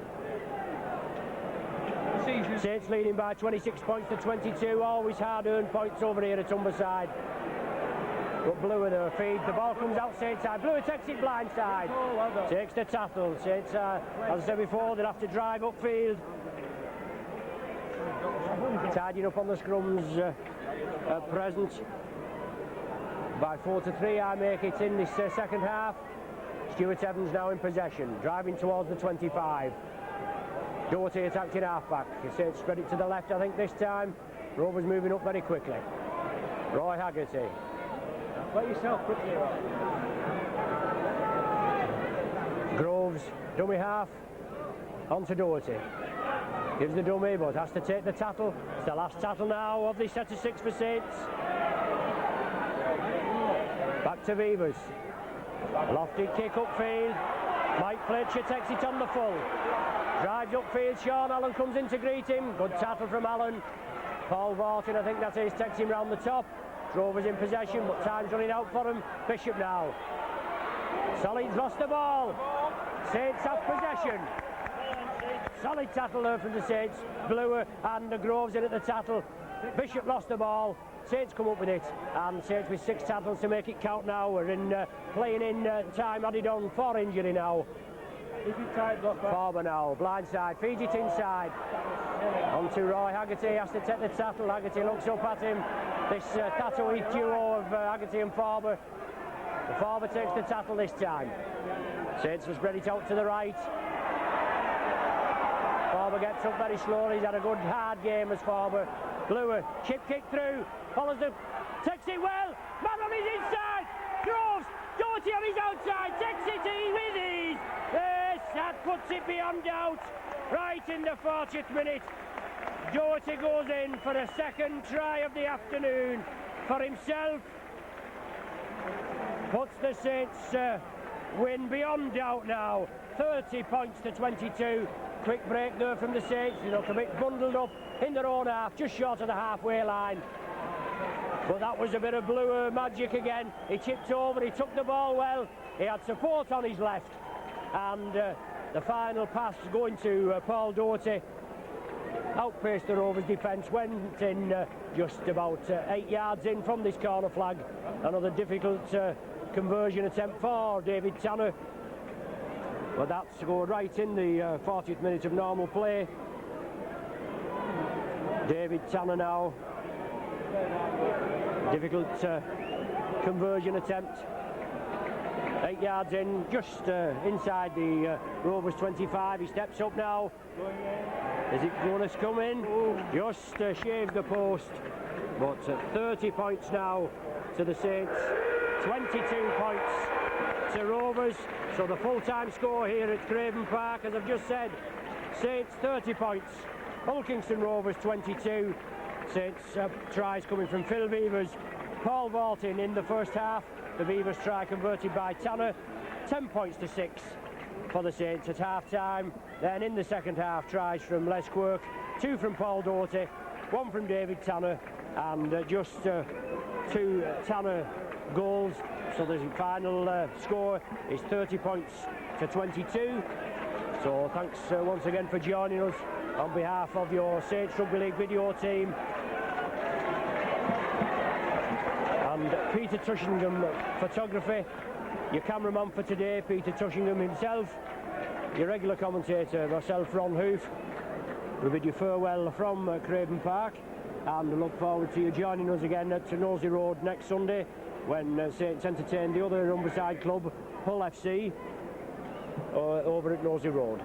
Saints leading by 26 points to 22. Always hard-earned points over here at Humberside. But Bluer there feed. The ball comes out Saints side. Bluer takes it blindside. Takes the tackle. Saints, as I said before, they'll have to drive upfield. tidying up on the scrums at present. By 4-3, I make it in this second half. Stuart Evans now in possession, driving towards the 25. Doherty attacked in half-back. You say it's spread it to the left, I think, this time. Rovers moving up very quickly. Roy Haggerty. Let yourself quickly, Roy. Groves, dummy half. On to Doherty. Gives the dummy, but has to take the tackle. It's the last tackle now of this set of 6 for Saints. Back to Vivers. Lofty kick upfield. Mike Fletcher takes it on the full. Drives upfield. Sean Allen comes in to greet him. Good tackle from Allen. Paul Vartin, I think that is, takes him round the top. Rovers in possession, but time's running out for him. Bishop now. Solid's lost the ball. Saints have possession. Solid tackle there from the Saints. Bluer and the Groves in at the tackle. Bishop lost the ball. Saints come up with it, and Saints with 6 tackles to make it count now. We're in playing in time added on for injury now. Farber now, blindside, feeds it inside. On to Roy Haggerty, has to take the tackle. Haggerty looks up at him. This tattoo duo of Haggerty and Farber. Farber takes the tackle this time. Saints will spread it out to the right. Farber gets up very slowly. He's had a good hard game as Farber. Bluer, chip kick through, follows the, takes it well. Man on his inside. Groves, Doherty on his outside, takes it with ease. Yes, that puts it beyond doubt. Right in the 40th minute. Doherty goes in for a second try of the afternoon for himself. Puts the Saints win beyond doubt now. 30 points to 22. Quick break there from the Saints. They look a bit bundled up in their own half, just short of the halfway line. But that was a bit of Bluer magic again. He chipped over, he took the ball well. He had support on his left. And the final pass going to Paul Doherty outpaced the Rovers defence, went in just about 8 yards in from this corner flag. Another difficult conversion attempt for David Tanner. But that's scored right in the 40th minute of normal play. David Tanner now. Difficult conversion attempt. 8 yards in, just inside the Rovers 25. He steps up now. Is it going to come in? Just shaves the post. But 30 points now to the Saints. 22 points to Rovers. So the full-time score here at Craven Park, as I've just said, Saints 30 points, Hull Kingston Rovers 22. Saints tries coming from Phil Vivers, Paul Vartin in the first half. The Vivers try converted by Tanner. 10 points to 6 for the Saints at half-time. Then in the second half, tries from Les Quirk, 2 from Paul Doherty, 1 from David Tanner, and just 2 Tanner goals. So the final score is 30 points to 22. So thanks once again for joining us on behalf of your Saints Rugby League video team. And Peter Tushingham photography, your cameraman for today, Peter Tushingham himself, your regular commentator, myself, Ron Hoof. We bid you farewell from Craven Park and look forward to you joining us again at Nosey Road next Sunday when Saints entertain the other Humberside club, Hull FC, over at Nosey Road.